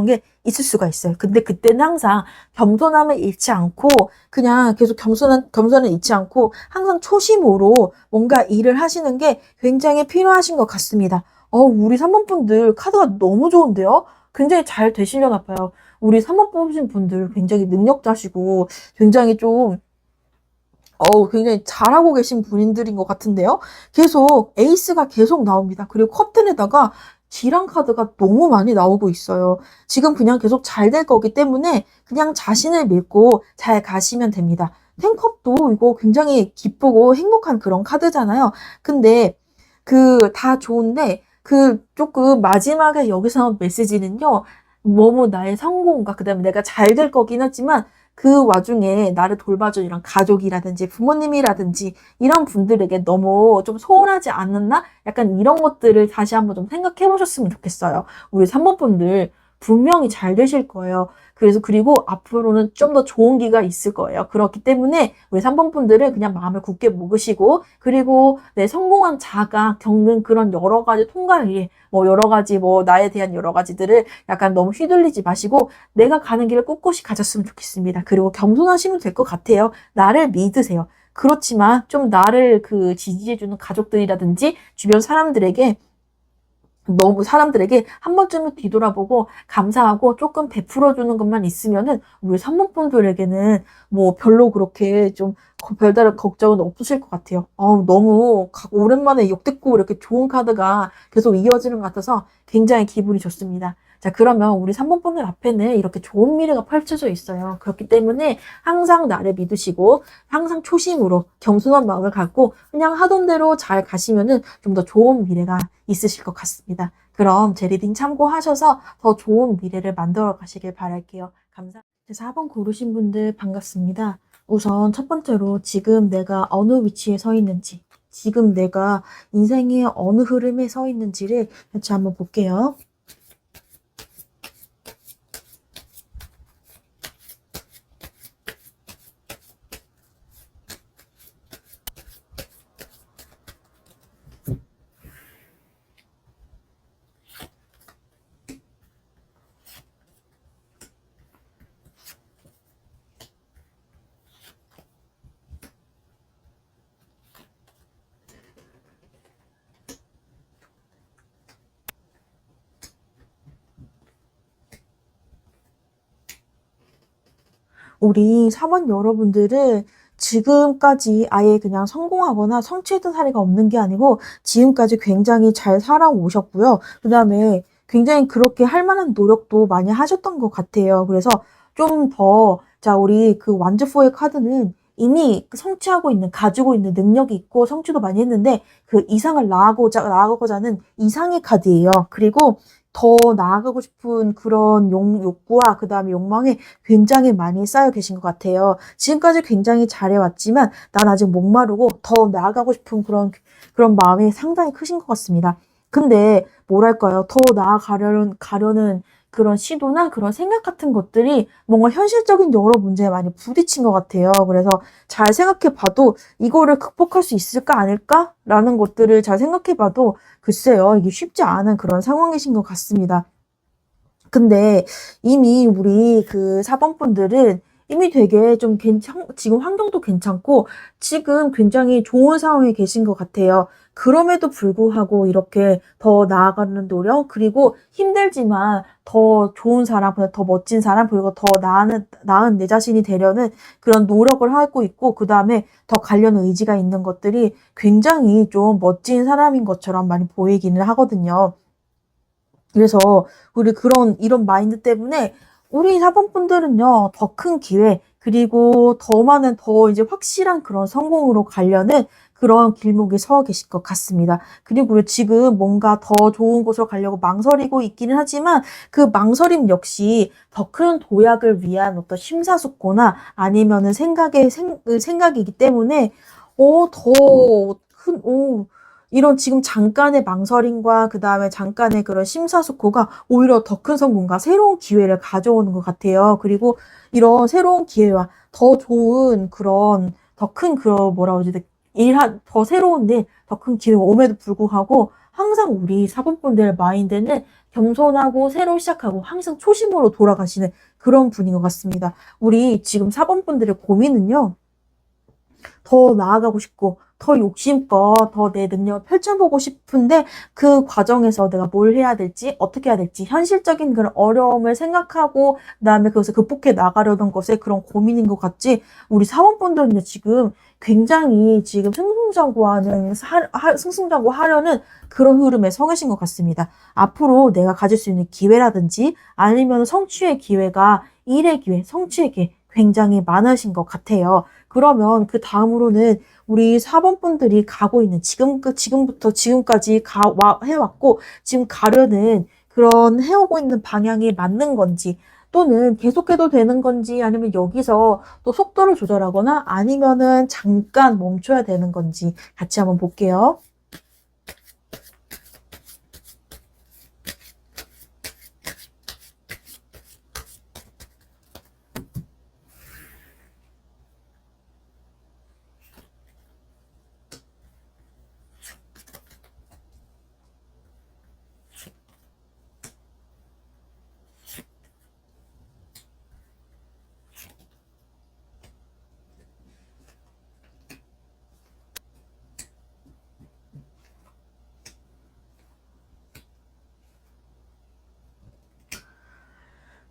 게 있을 수가 있어요. 근데 그때는 항상 겸손함을 잃지 않고, 그냥 계속 겸손을 잃지 않고, 항상 초심으로 뭔가 일을 하시는 게 굉장히 필요하신 것 같습니다. 우리 3번 분들 카드가 너무 좋은데요? 굉장히 잘 되시려나 봐요. 우리 3번 뽑으신 분들 굉장히 능력자시고, 굉장히 굉장히 잘하고 계신 분들인 것 같은데요. 에이스가 계속 나옵니다. 그리고 컵텐에다가 G란 카드가 너무 많이 나오고 있어요. 지금 그냥 계속 잘 될 거기 때문에 그냥 자신을 믿고 잘 가시면 됩니다. 텐컵도 이거 굉장히 기쁘고 행복한 그런 카드잖아요. 근데 다 좋은데 조금 마지막에 여기서 나온 메시지는요. 너무 나의 성공과 그다음에 내가 잘 될 거긴 하지만 그 와중에 나를 돌봐준 이런 가족이라든지 부모님이라든지 이런 분들에게 너무 좀 소홀하지 않았나? 약간 이런 것들을 다시 한번 좀 생각해 보셨으면 좋겠어요. 우리 3번 분들 분명히 잘 되실 거예요. 그리고 앞으로는 좀 더 좋은 기가 있을 거예요. 그렇기 때문에 우리 3번 분들은 그냥 마음을 굳게 먹으시고 그리고 내 성공한 자가 겪는 그런 여러 가지 통과에 뭐 여러 가지 뭐 나에 대한 여러 가지들을 약간 너무 휘둘리지 마시고 내가 가는 길을 꿋꿋이 가졌으면 좋겠습니다. 그리고 겸손하시면 될 것 같아요. 나를 믿으세요. 그렇지만 좀 나를 지지해주는 가족들이라든지 주변 사람들에게 한 번쯤은 뒤돌아보고 감사하고 조금 베풀어주는 것만 있으면은 우리 3번 분들에게는 뭐 별로 그렇게 좀 별다른 걱정은 없으실 것 같아요. 너무 오랜만에 역대급 이렇게 좋은 카드가 계속 이어지는 것 같아서 굉장히 기분이 좋습니다. 자, 그러면 우리 3번 분들 앞에는 이렇게 좋은 미래가 펼쳐져 있어요. 그렇기 때문에 항상 나를 믿으시고 항상 초심으로 겸손한 마음을 갖고 그냥 하던 대로 잘 가시면은 좀 더 좋은 미래가 있으실 것 같습니다. 그럼 제 리딩 참고하셔서 더 좋은 미래를 만들어 가시길 바랄게요. 감사합니다. 4번 고르신 분들 반갑습니다. 우선 첫 번째로 지금 내가 어느 위치에 서 있는지, 지금 내가 인생의 어느 흐름에 서 있는지를 같이 한번 볼게요. 우리 사원 여러분들은 지금까지 아예 그냥 성공하거나 성취했던 사례가 없는 게 아니고 지금까지 굉장히 잘 살아오셨고요. 그다음에 굉장히 그렇게 할 만한 노력도 많이 하셨던 것 같아요. 그래서 좀 더, 자, 우리 그 완즈포의 카드는 이미 성취하고 있는, 가지고 있는 능력이 있고 성취도 많이 했는데 그 이상을 나아가고자 하는 이상의 카드예요. 그리고 더 나아가고 싶은 그런 욕구와 그 다음에 욕망이 굉장히 많이 쌓여 계신 것 같아요. 지금까지 굉장히 잘해왔지만 난 아직 목마르고 더 나아가고 싶은 그런 마음이 상당히 크신 것 같습니다. 근데 뭐랄까요? 더 나아가려는 그런 시도나 그런 생각 같은 것들이 뭔가 현실적인 여러 문제에 많이 부딪힌 것 같아요. 그래서 잘 생각해 봐도 이거를 극복할 수 있을까 아닐까? 라는 것들을 잘 생각해 봐도 글쎄요, 이게 쉽지 않은 그런 상황이신 것 같습니다. 근데 이미 우리 그 사범분들은 이미 되게 좀 지금 환경도 괜찮고 지금 굉장히 좋은 상황에 계신 것 같아요. 그럼에도 불구하고 이렇게 더 나아가는 노력, 그리고 힘들지만 더 좋은 사람, 더 멋진 사람, 그리고 더 나은 내 자신이 되려는 그런 노력을 하고 있고, 그 다음에 더 가려는 의지가 있는 것들이 굉장히 좀 멋진 사람인 것처럼 많이 보이기는 하거든요. 그래서 우리 이런 마인드 때문에 우리 사범분들은요, 더 큰 기회, 그리고 더 이제 확실한 그런 성공으로 가려는 그런 길목에 서 계실 것 같습니다. 그리고 지금 뭔가 더 좋은 곳으로 가려고 망설이고 있기는 하지만 그 망설임 역시 더 큰 도약을 위한 어떤 심사숙고나 아니면은 생각이기 때문에, 더 큰, 이런 지금 잠깐의 망설임과 그 다음에 잠깐의 그런 심사숙고가 오히려 더 큰 성공과 새로운 기회를 가져오는 것 같아요. 그리고 이런 새로운 기회와 더 좋은 더 큰 뭐라 그러지, 더 새로운 일, 더 큰 기회가 옴에도 불구하고 항상 우리 사범분들 마인드는 겸손하고 새로 시작하고 항상 초심으로 돌아가시는 그런 분인 것 같습니다. 우리 지금 사범분들의 고민은요, 더 나아가고 싶고 더 욕심껏 더 내 능력을 펼쳐보고 싶은데 그 과정에서 내가 뭘 해야 될지 어떻게 해야 될지 현실적인 그런 어려움을 생각하고 그다음에 그것을 극복해 나가려는 것에 그런 고민인 것 같지, 우리 사원분들은 지금 굉장히 지금 승승장구하려는 그런 흐름에 서 계신 것 같습니다. 앞으로 내가 가질 수 있는 기회라든지 아니면 성취의 기회가 일의 기회, 성취의 기회 굉장히 많으신 것 같아요. 그러면 그 다음으로는 우리 사범분들이 가고 있는 지금부터 지금까지 해왔고 지금 가려는 그런 해오고 있는 방향이 맞는 건지, 또는 계속해도 되는 건지, 아니면 여기서 또 속도를 조절하거나 아니면은 잠깐 멈춰야 되는 건지 같이 한번 볼게요.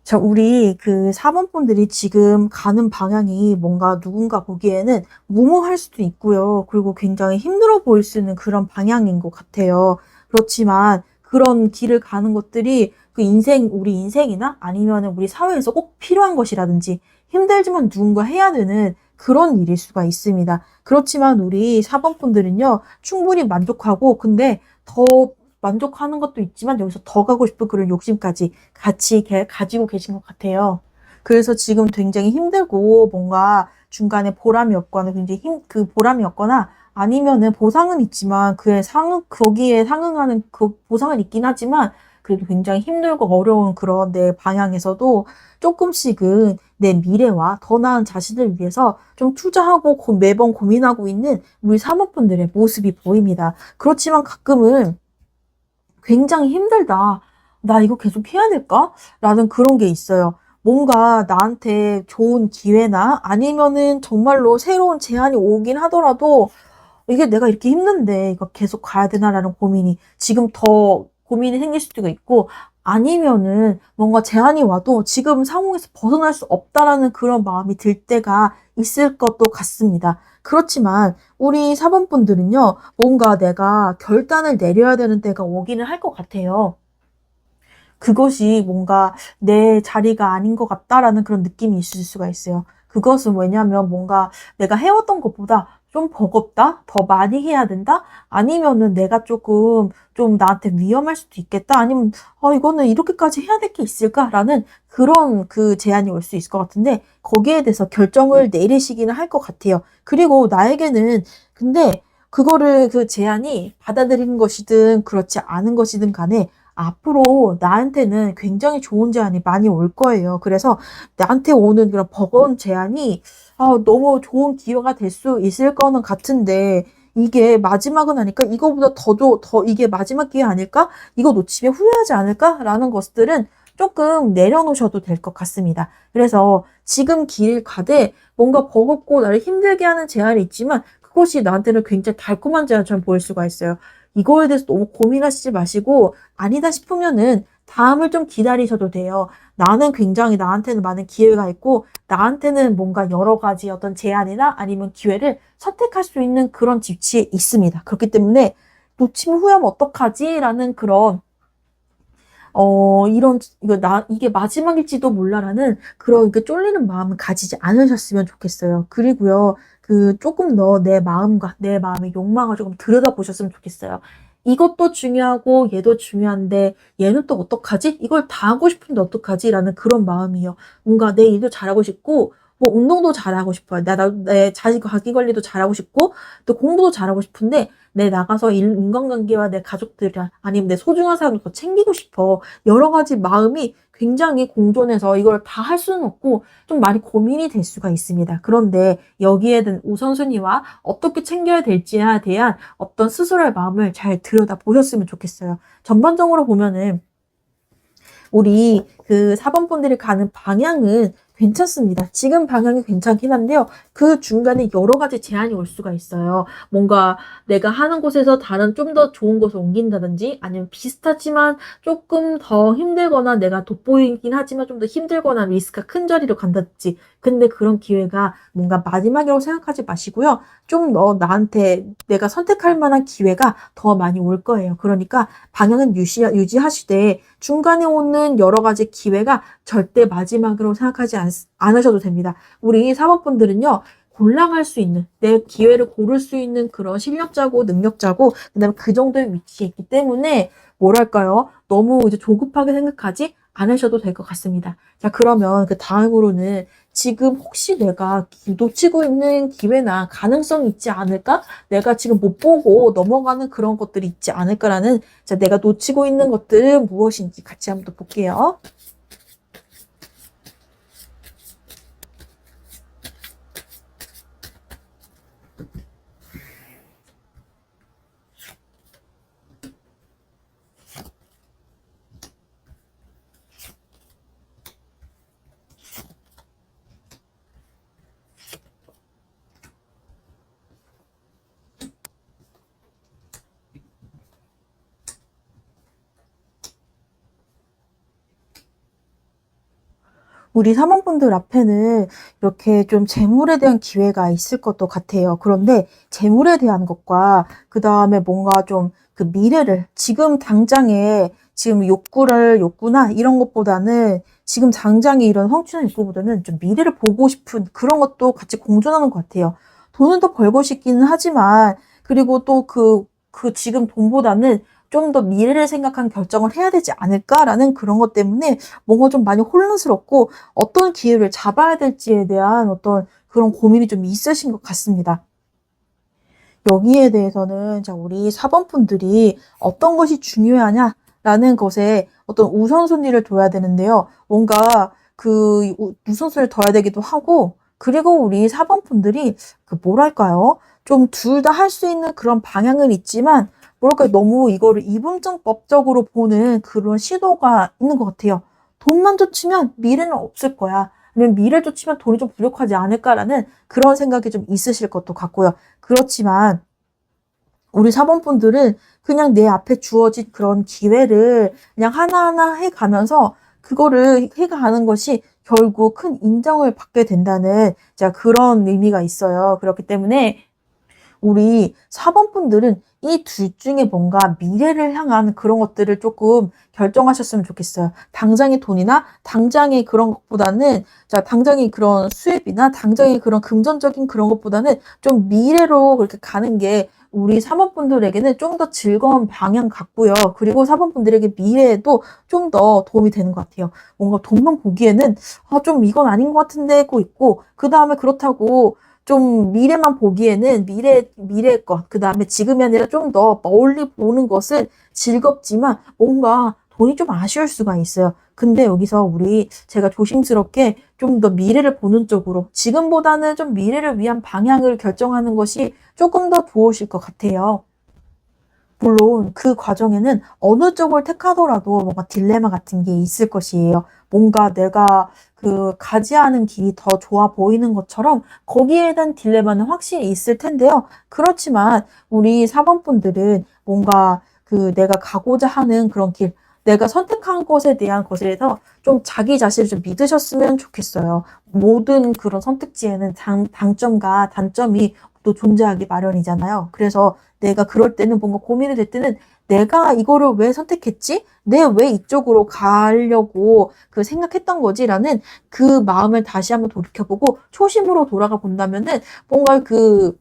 자, 우리 그 사범분들이 지금 가는 방향이 뭔가 누군가 보기에는 무모할 수도 있고요. 그리고 굉장히 힘들어 보일 수 있는 그런 방향인 것 같아요. 그렇지만 그런 길을 가는 것들이 우리 인생이나 아니면 우리 사회에서 꼭 필요한 것이라든지 힘들지만 누군가 해야 되는 그런 일일 수가 있습니다. 그렇지만 우리 사범분들은요, 충분히 만족하고, 근데 더 만족하는 것도 있지만 여기서 더 가고 싶은 그런 욕심까지 같이 가지고 계신 것 같아요. 그래서 지금 굉장히 힘들고 뭔가 중간에 보람이 없거나 굉장히 보람이 없거나 아니면은 보상은 있지만 거기에 상응하는 그 보상은 있긴 하지만 그래도 굉장히 힘들고 어려운 그런 내 방향에서도 조금씩은 내 미래와 더 나은 자신을 위해서 좀 투자하고 매번 고민하고 있는 우리 사모분들의 모습이 보입니다. 그렇지만 가끔은 굉장히 힘들다. 나 이거 계속 해야 될까? 라는 그런 게 있어요. 뭔가 나한테 좋은 기회나 아니면은 정말로 새로운 제안이 오긴 하더라도 이게 내가 이렇게 힘든데 이거 계속 가야 되나라는 고민이 지금 더 고민이 생길 수도 있고 아니면은 뭔가 제안이 와도 지금 상황에서 벗어날 수 없다라는 그런 마음이 들 때가 있을 것도 같습니다. 그렇지만 우리 사범분들은요, 뭔가 내가 결단을 내려야 되는 때가 오기는 할 것 같아요. 그것이 뭔가 내 자리가 아닌 것 같다라는 그런 느낌이 있을 수가 있어요. 그것은 왜냐면 뭔가 내가 해왔던 것보다 좀 버겁다? 더 많이 해야 된다? 아니면은 내가 조금 좀 나한테 위험할 수도 있겠다? 아니면 이거는 이렇게까지 해야 될 게 있을까? 라는 그런 그 제안이 올 수 있을 것 같은데 거기에 대해서 결정을 내리시기는 할 것 같아요. 그리고 나에게는 근데 그거를 그 제안이 받아들이는 것이든 그렇지 않은 것이든 간에 앞으로 나한테는 굉장히 좋은 제안이 많이 올 거예요. 그래서 나한테 오는 그런 버거운 제안이 너무 좋은 기회가 될 수 있을 거는 같은데 이게 마지막은 아닐까? 이거보다 더 이게 마지막 기회 아닐까? 이거 놓치면 후회하지 않을까? 라는 것들은 조금 내려놓으셔도 될 것 같습니다. 그래서 지금 길 가되 뭔가 버겁고 나를 힘들게 하는 제안이 있지만 그것이 나한테는 굉장히 달콤한 제안처럼 보일 수가 있어요. 이거에 대해서 너무 고민하시지 마시고 아니다 싶으면은 다음을 좀 기다리셔도 돼요. 나는 굉장히 나한테는 많은 기회가 있고 나한테는 뭔가 여러 가지 어떤 제안이나 아니면 기회를 선택할 수 있는 그런 위치에 있습니다. 그렇기 때문에 놓치면 후회하면 어떡하지? 라는 그런 이게 마지막일지도 몰라라는 그런 그 쫄리는 마음을 가지지 않으셨으면 좋겠어요. 그리고요, 조금 더 내 마음과 내 마음의 욕망을 조금 들여다보셨으면 좋겠어요. 이것도 중요하고 얘도 중요한데 얘는 또 어떡하지? 이걸 다 하고 싶은데 어떡하지? 라는 그런 마음이요. 뭔가 내 일도 잘하고 싶고, 뭐 운동도 잘하고 싶어요. 내 자기 관리도 잘하고 싶고, 또 공부도 잘하고 싶은데, 내 나가서 인간관계와 내 가족들이랑 아니면 내 소중한 사람을 더 챙기고 싶어. 여러 가지 마음이 굉장히 공존해서 이걸 다 할 수는 없고 좀 많이 고민이 될 수가 있습니다. 그런데 여기에 든 우선순위와 어떻게 챙겨야 될지에 대한 어떤 스스로의 마음을 잘 들여다 보셨으면 좋겠어요. 전반적으로 보면은 우리 그 사범분들이 가는 방향은 괜찮습니다. 지금 방향이 괜찮긴 한데요. 그 중간에 여러 가지 제한이 올 수가 있어요. 뭔가 내가 하는 곳에서 다른 좀 더 좋은 곳을 옮긴다든지 아니면 비슷하지만 조금 더 힘들거나 내가 돋보이긴 하지만 좀 더 힘들거나 리스크가 큰 자리로 간다든지 근데 그런 기회가 뭔가 마지막이라고 생각하지 마시고요. 좀 더 나한테 내가 선택할 만한 기회가 더 많이 올 거예요. 그러니까 방향은 유지하시되 중간에 오는 여러 가지 기회가 절대 마지막으로 생각하지 않으셔도 됩니다. 우리 사모분들은요, 골라갈 수 있는, 내 기회를 고를 수 있는 그런 실력자고 능력자고, 그 다음에 그 정도의 위치에 있기 때문에, 뭐랄까요? 너무 이제 조급하게 생각하지 않으셔도 될 것 같습니다. 자, 그러면 그 다음으로는 지금 혹시 내가 놓치고 있는 기회나 가능성이 있지 않을까? 내가 지금 못 보고 넘어가는 그런 것들이 있지 않을까라는 자, 내가 놓치고 있는 것들은 무엇인지 같이 한번 또 볼게요. 우리 사모분들 앞에는 이렇게 좀 재물에 대한 기회가 있을 것도 같아요. 그런데 재물에 대한 것과 그 다음에 뭔가 좀 그 미래를 지금 당장에 지금 욕구나 이런 것보다는 지금 당장에 이런 황취나 욕구보다는 좀 미래를 보고 싶은 그런 것도 같이 공존하는 것 같아요. 돈은 더 벌고 싶기는 하지만 그리고 또 지금 돈보다는 좀 더 미래를 생각한 결정을 해야 되지 않을까라는 그런 것 때문에 뭔가 좀 많이 혼란스럽고 어떤 기회를 잡아야 될지에 대한 어떤 그런 고민이 좀 있으신 것 같습니다. 여기에 대해서는 자, 우리 4번 분들이 어떤 것이 중요하냐라는 것에 어떤 우선순위를 둬야 되는데요. 뭔가 그 우선순위를 둬야 되기도 하고, 그리고 우리 4번 분들이 그 뭐랄까요? 좀 둘 다 할 수 있는 그런 방향은 있지만, 뭐랄까 너무 이거를 이분법적으로 보는 그런 시도가 있는 것 같아요. 돈만 쫓으면 미래는 없을 거야. 아니면 미래를 쫓으면 돈이 좀 부족하지 않을까라는 그런 생각이 좀 있으실 것도 같고요. 그렇지만 우리 사범분들은 그냥 내 앞에 주어진 그런 기회를 그냥 하나하나 해가면서 그거를 해가는 것이 결국 큰 인정을 받게 된다는 자 그런 의미가 있어요. 그렇기 때문에 우리 4번 분들은 이 둘 중에 뭔가 미래를 향한 그런 것들을 조금 결정하셨으면 좋겠어요. 당장의 돈이나 당장의 그런 것보다는, 자, 당장의 그런 수입이나 당장의 그런 금전적인 그런 것보다는 좀 미래로 그렇게 가는 게 우리 3번 분들에게는 좀 더 즐거운 방향 같고요. 그리고 4번 분들에게 미래에도 좀 더 도움이 되는 것 같아요. 뭔가 돈만 보기에는 좀 이건 아닌 것 같은데 고 있고, 그 다음에 그렇다고 좀 미래만 보기에는 미래의 것, 그 다음에 지금이 아니라 좀 더 멀리 보는 것은 즐겁지만 뭔가 돈이 좀 아쉬울 수가 있어요. 근데 여기서 제가 조심스럽게 좀 더 미래를 보는 쪽으로, 지금보다는 좀 미래를 위한 방향을 결정하는 것이 조금 더 좋으실 것 같아요. 물론 그 과정에는 어느 쪽을 택하더라도 뭔가 딜레마 같은 게 있을 것이에요. 뭔가 내가 그 가지 않은 길이 더 좋아 보이는 것처럼 거기에 대한 딜레마는 확실히 있을 텐데요. 그렇지만 우리 4번 분들은 뭔가 그 내가 가고자 하는 그런 길, 내가 선택한 것에 대한 것에 대해서 좀 자기 자신을 좀 믿으셨으면 좋겠어요. 모든 그런 선택지에는 장점과 단점이 또 존재하기 마련이잖아요. 그래서 내가 그럴 때는 뭔가 고민이 될 때는 내가 이거를 왜 선택했지? 내 왜 이쪽으로 가려고 그 생각했던 거지라는 그 마음을 다시 한번 돌이켜보고 초심으로 돌아가 본다면은 뭔가 그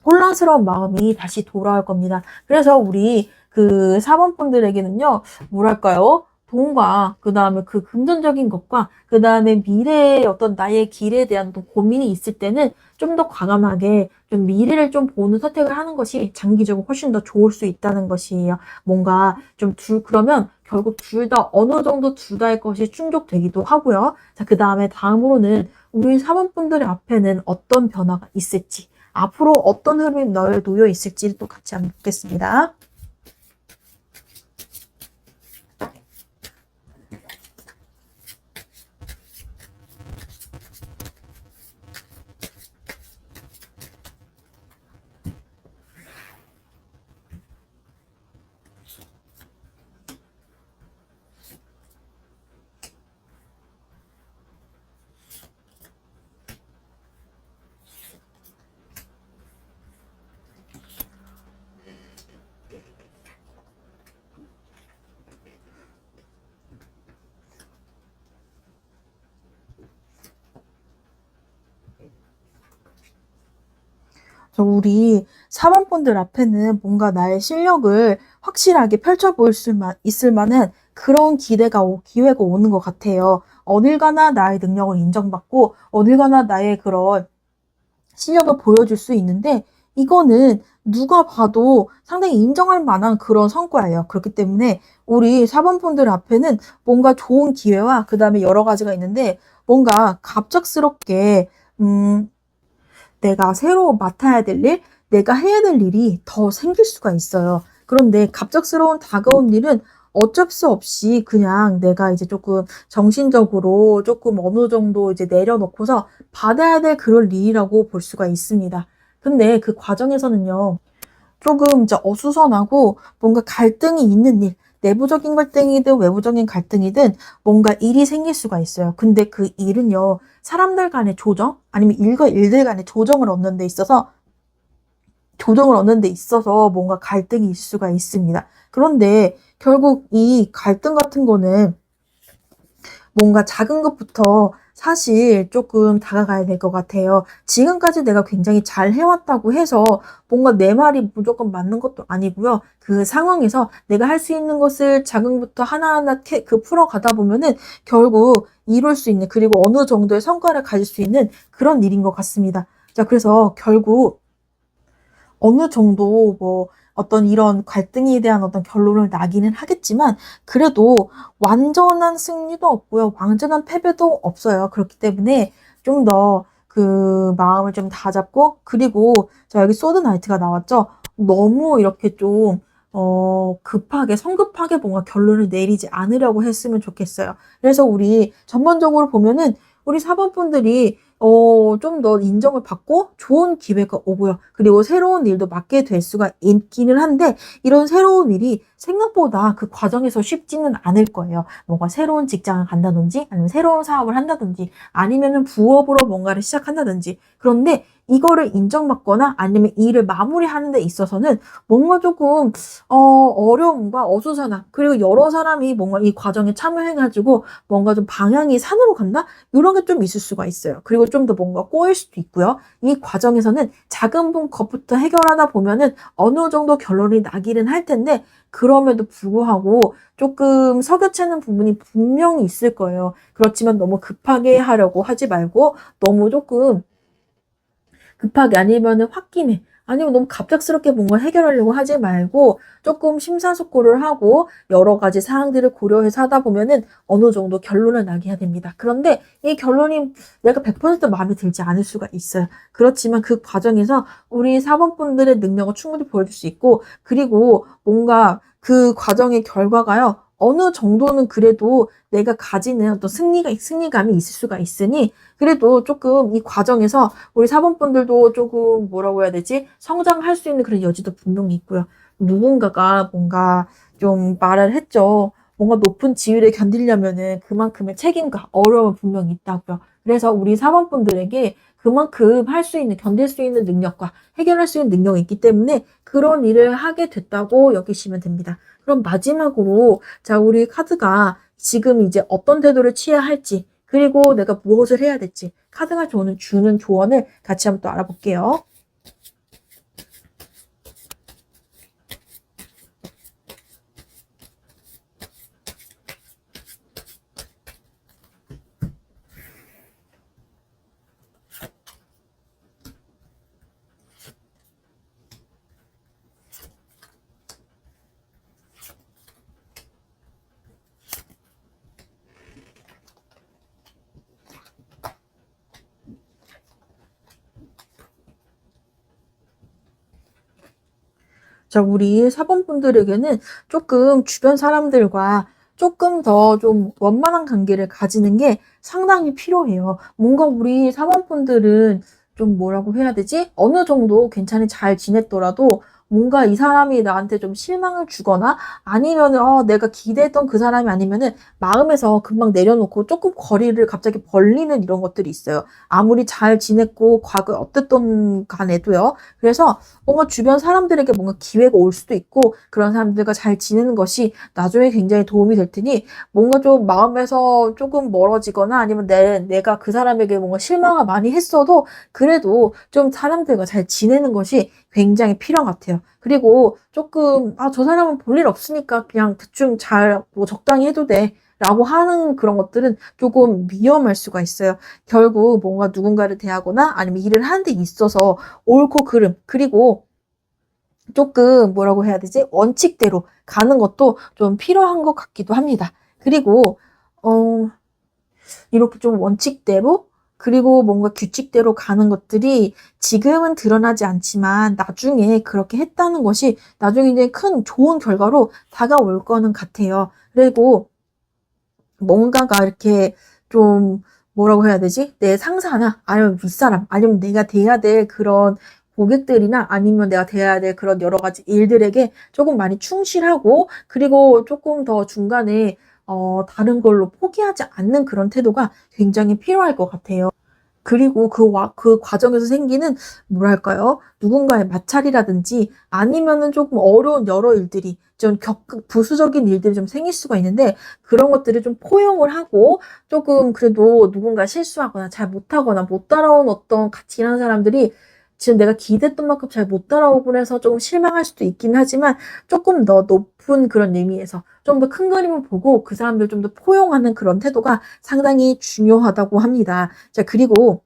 혼란스러운 마음이 다시 돌아올 겁니다. 그래서 우리 그 사범분들에게는요, 뭐랄까요? 돈과 그 다음에 그 금전적인 것과 그 다음에 미래의 어떤 나의 길에 대한 또 고민이 있을 때는 좀 더 과감하게 좀 미래를 좀 보는 선택을 하는 것이 장기적으로 훨씬 더 좋을 수 있다는 것이에요. 뭔가 그러면 결국 둘 다 어느 정도 둘 다의 것이 충족되기도 하고요. 자, 그 다음에 다음으로는 우리 사범분들의 앞에는 어떤 변화가 있을지, 앞으로 어떤 흐름이 놓여 있을지 또 같이 한번 보겠습니다. 우리 사범분들 앞에는 뭔가 나의 실력을 확실하게 펼쳐 보일 있을 만한 그런 기회가 오는 것 같아요. 어딜 가나 나의 능력을 인정받고, 어딜 가나 나의 그런 실력을 보여줄 수 있는데, 이거는 누가 봐도 상당히 인정할 만한 그런 성과예요. 그렇기 때문에 우리 사범분들 앞에는 뭔가 좋은 기회와 그 다음에 여러 가지가 있는데, 뭔가 갑작스럽게, 내가 새로 맡아야 될 일, 내가 해야 될 일이 더 생길 수가 있어요. 그런데 갑작스러운 다가온 일은 어쩔 수 없이 그냥 내가 이제 조금 정신적으로 조금 어느 정도 이제 내려놓고서 받아야 될 그럴 일이라고 볼 수가 있습니다. 근데 그 과정에서는요, 조금 이제 어수선하고 뭔가 갈등이 있는 일, 내부적인 갈등이든 외부적인 갈등이든 뭔가 일이 생길 수가 있어요. 근데 그 일은요, 사람들 간의 조정, 아니면 일과 일들 간의 조정을 얻는 데 있어서 뭔가 갈등이 있을 수가 있습니다. 그런데 결국 이 갈등 같은 거는 뭔가 작은 것부터 사실 조금 다가가야 될 것 같아요. 지금까지 내가 굉장히 잘 해왔다고 해서 뭔가 내 말이 무조건 맞는 것도 아니고요. 그 상황에서 내가 할 수 있는 것을 작은 것부터 하나하나 풀어가다 보면은 결국 이룰 수 있는, 그리고 어느 정도의 성과를 가질 수 있는 그런 일인 것 같습니다. 자, 그래서 결국 어느 정도 뭐 어떤 이런 갈등에 대한 어떤 결론을 나기는 하겠지만 그래도 완전한 승리도 없고요. 완전한 패배도 없어요. 그렇기 때문에 좀 더 그 마음을 좀 다잡고 그리고 자 여기 소드 나이트가 나왔죠. 너무 이렇게 좀 급하게 성급하게 뭔가 결론을 내리지 않으려고 했으면 좋겠어요. 그래서 우리 전반적으로 보면은 우리 사번분들이 좀 더 인정을 받고 좋은 기회가 오고요. 그리고 새로운 일도 맡게 될 수가 있기는 한데 이런 새로운 일이 생각보다 그 과정에서 쉽지는 않을 거예요. 뭔가 새로운 직장을 간다든지 아니면 새로운 사업을 한다든지 아니면은 부업으로 뭔가를 시작한다든지 그런데 이거를 인정받거나 아니면 일을 마무리하는 데 있어서는 뭔가 조금 어려움과 어수선함 그리고 여러 사람이 뭔가 이 과정에 참여해가지고 뭔가 좀 방향이 산으로 간다? 이런 게 좀 있을 수가 있어요. 그리고 좀 더 뭔가 꼬일 수도 있고요. 이 과정에서는 작은 것부터 해결하다 보면은 어느 정도 결론이 나기는 할 텐데 그럼에도 불구하고 조금 석여차는 부분이 분명히 있을 거예요. 그렇지만 너무 급하게 하려고 하지 말고 너무 조금 급하게 아니면은 홧김에 아니면 너무 갑작스럽게 뭔가 해결하려고 하지 말고 조금 심사숙고를 하고 여러 가지 사항들을 고려해서 하다 보면은 어느 정도 결론을 나게 해야 됩니다. 그런데 이 결론이 내가 100% 마음에 들지 않을 수가 있어요. 그렇지만 그 과정에서 우리 사범분들의 능력을 충분히 보여줄 수 있고 그리고 뭔가 그 과정의 결과가요. 어느 정도는 그래도 내가 가지는 어떤 승리감이 있을 수가 있으니 그래도 조금 이 과정에서 우리 사범분들도 조금 뭐라고 해야 되지? 성장할 수 있는 그런 여지도 분명히 있고요. 누군가가 뭔가 좀 말을 했죠. 뭔가 높은 지위를 견디려면은 그만큼의 책임과 어려움은 분명히 있다고요. 그래서 우리 사범분들에게 그만큼 할 수 있는, 견딜 수 있는 능력과 해결할 수 있는 능력이 있기 때문에 그런 일을 하게 됐다고 여기시면 됩니다. 그럼 마지막으로, 자, 우리 카드가 지금 이제 어떤 태도를 취해야 할지, 그리고 내가 무엇을 해야 될지 카드가 주는 조언을 같이 한번 또 알아볼게요. 자, 우리 사범분들에게는 조금 주변 사람들과 조금 더 좀 원만한 관계를 가지는 게 상당히 필요해요. 뭔가 우리 사범분들은 좀 뭐라고 해야 되지? 어느 정도 괜찮이 잘 지냈더라도 뭔가 이 사람이 나한테 좀 실망을 주거나 아니면은 내가 기대했던 그 사람이 아니면은 마음에서 금방 내려놓고 조금 거리를 갑자기 벌리는 이런 것들이 있어요. 아무리 잘 지냈고 과거에 어땠던 간에도요. 그래서 뭔가 주변 사람들에게 뭔가 기회가 올 수도 있고 그런 사람들과 잘 지내는 것이 나중에 굉장히 도움이 될 테니 뭔가 좀 마음에서 조금 멀어지거나 아니면 내가 그 사람에게 뭔가 실망을 많이 했어도 그래도 좀 사람들과 잘 지내는 것이 굉장히 필요한 것 같아요. 그리고 조금 저 사람은 볼 일 없으니까 그냥 대충 잘 뭐 적당히 해도 돼. 라고 하는 그런 것들은 조금 위험할 수가 있어요. 결국 뭔가 누군가를 대하거나 아니면 일을 하는 데 있어서 옳고 그름 그리고 조금 뭐라고 해야 되지? 원칙대로 가는 것도 좀 필요한 것 같기도 합니다. 그리고 어 이렇게 좀 원칙대로 그리고 뭔가 규칙대로 가는 것들이 지금은 드러나지 않지만 나중에 그렇게 했다는 것이 나중에 이제 큰 좋은 결과로 다가올 거는 같아요. 그리고 뭔가가 이렇게 좀 뭐라고 해야 되지? 내 상사나 아니면 윗사람 아니면 내가 돼야 될 그런 고객들이나 아니면 내가 돼야 될 그런 여러 가지 일들에게 조금 많이 충실하고 그리고 조금 더 중간에 다른 걸로 포기하지 않는 그런 태도가 굉장히 필요할 것 같아요. 그리고 그 과정에서 생기는, 뭐랄까요? 누군가의 마찰이라든지 아니면은 조금 어려운 여러 일들이 부수적인 일들이 좀 생길 수가 있는데 그런 것들을 좀 포용을 하고 조금 그래도 누군가 실수하거나 잘 못하거나 못 따라온 어떤 같이 일하는 사람들이 지금 내가 기대했던 만큼 잘 못 따라오고 해서 조금 실망할 수도 있긴 하지만 조금 더 높은 그런 의미에서 좀 더 큰 그림을 보고 그 사람들 좀 더 포용하는 그런 태도가 상당히 중요하다고 합니다. 자, 그리고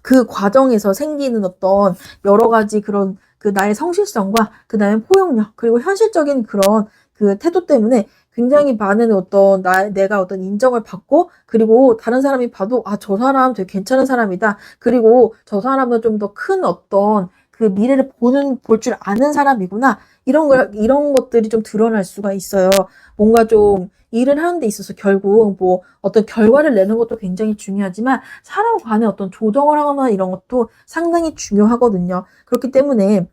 그 과정에서 생기는 어떤 여러 가지 그런 그 나의 성실성과 그 다음에 포용력 그리고 현실적인 그런 그 태도 때문에 굉장히 많은 어떤 내가 어떤 인정을 받고 그리고 다른 사람이 봐도 아, 저 사람 되게 괜찮은 사람이다. 그리고 저 사람은 좀 더 큰 어떤 그 미래를 볼 줄 아는 사람이구나. 이런 것들이 좀 드러날 수가 있어요. 뭔가 좀 일을 하는 데 있어서 결국 뭐 어떤 결과를 내는 것도 굉장히 중요하지만 사람 간의 어떤 조정을 하거나 이런 것도 상당히 중요하거든요. 그렇기 때문에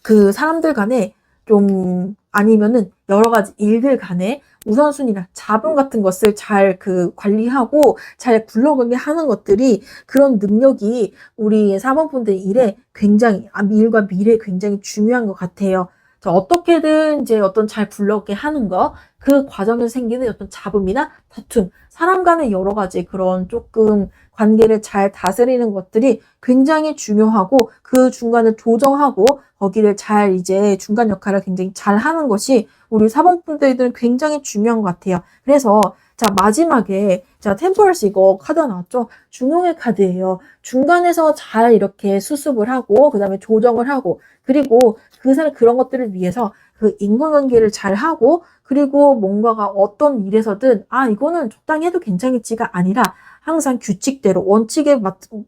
그 사람들 간에 좀 아니면은 여러 가지 일들 간에 우선순위나 자본 같은 것을 잘 그 관리하고 잘 굴러가게 하는 것들이 그런 능력이 우리 사모분들 일에 굉장히 일과 미래에 굉장히 중요한 것 같아요. 자, 어떻게든 이제 어떤 잘 굴러가게 하는 거, 그 과정에서 생기는 어떤 잡음이나 다툼, 사람 간의 여러 가지 그런 조금 관계를 잘 다스리는 것들이 굉장히 중요하고 그 중간을 조정하고 거기를 잘 이제 중간 역할을 굉장히 잘 하는 것이 우리 사범분들은 굉장히 중요한 것 같아요. 그래서 자 마지막에 자 템퍼런스 이거 카드 나왔죠? 중용의 카드예요. 중간에서 잘 이렇게 수습을 하고 그 다음에 조정을 하고 그리고 그 사람 그런 것들을 위해서 그 인간관계를 잘 하고 그리고 뭔가가 어떤 일에서든 아 이거는 적당히 해도 괜찮겠지가 아니라 항상 규칙대로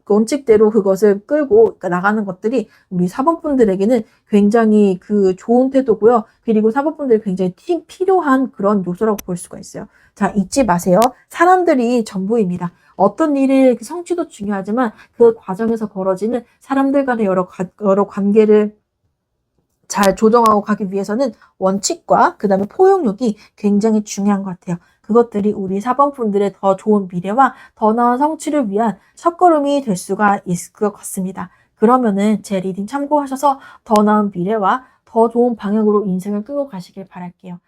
원칙대로 그것을 끌고 나가는 것들이 우리 사범분들에게는 굉장히 그 좋은 태도고요. 그리고 사범분들이 굉장히 필요한 그런 요소라고 볼 수가 있어요. 자, 잊지 마세요. 사람들이 전부입니다. 어떤 일의 성취도 중요하지만 그 과정에서 벌어지는 사람들 간의 여러 관계를 잘 조정하고 가기 위해서는 원칙과 그 다음에 포용력이 굉장히 중요한 것 같아요. 그것들이 우리 사범분들의 더 좋은 미래와 더 나은 성취를 위한 첫걸음이 될 수가 있을 것 같습니다. 그러면은 제 리딩 참고하셔서 더 나은 미래와 더 좋은 방향으로 인생을 끌고 가시길 바랄게요.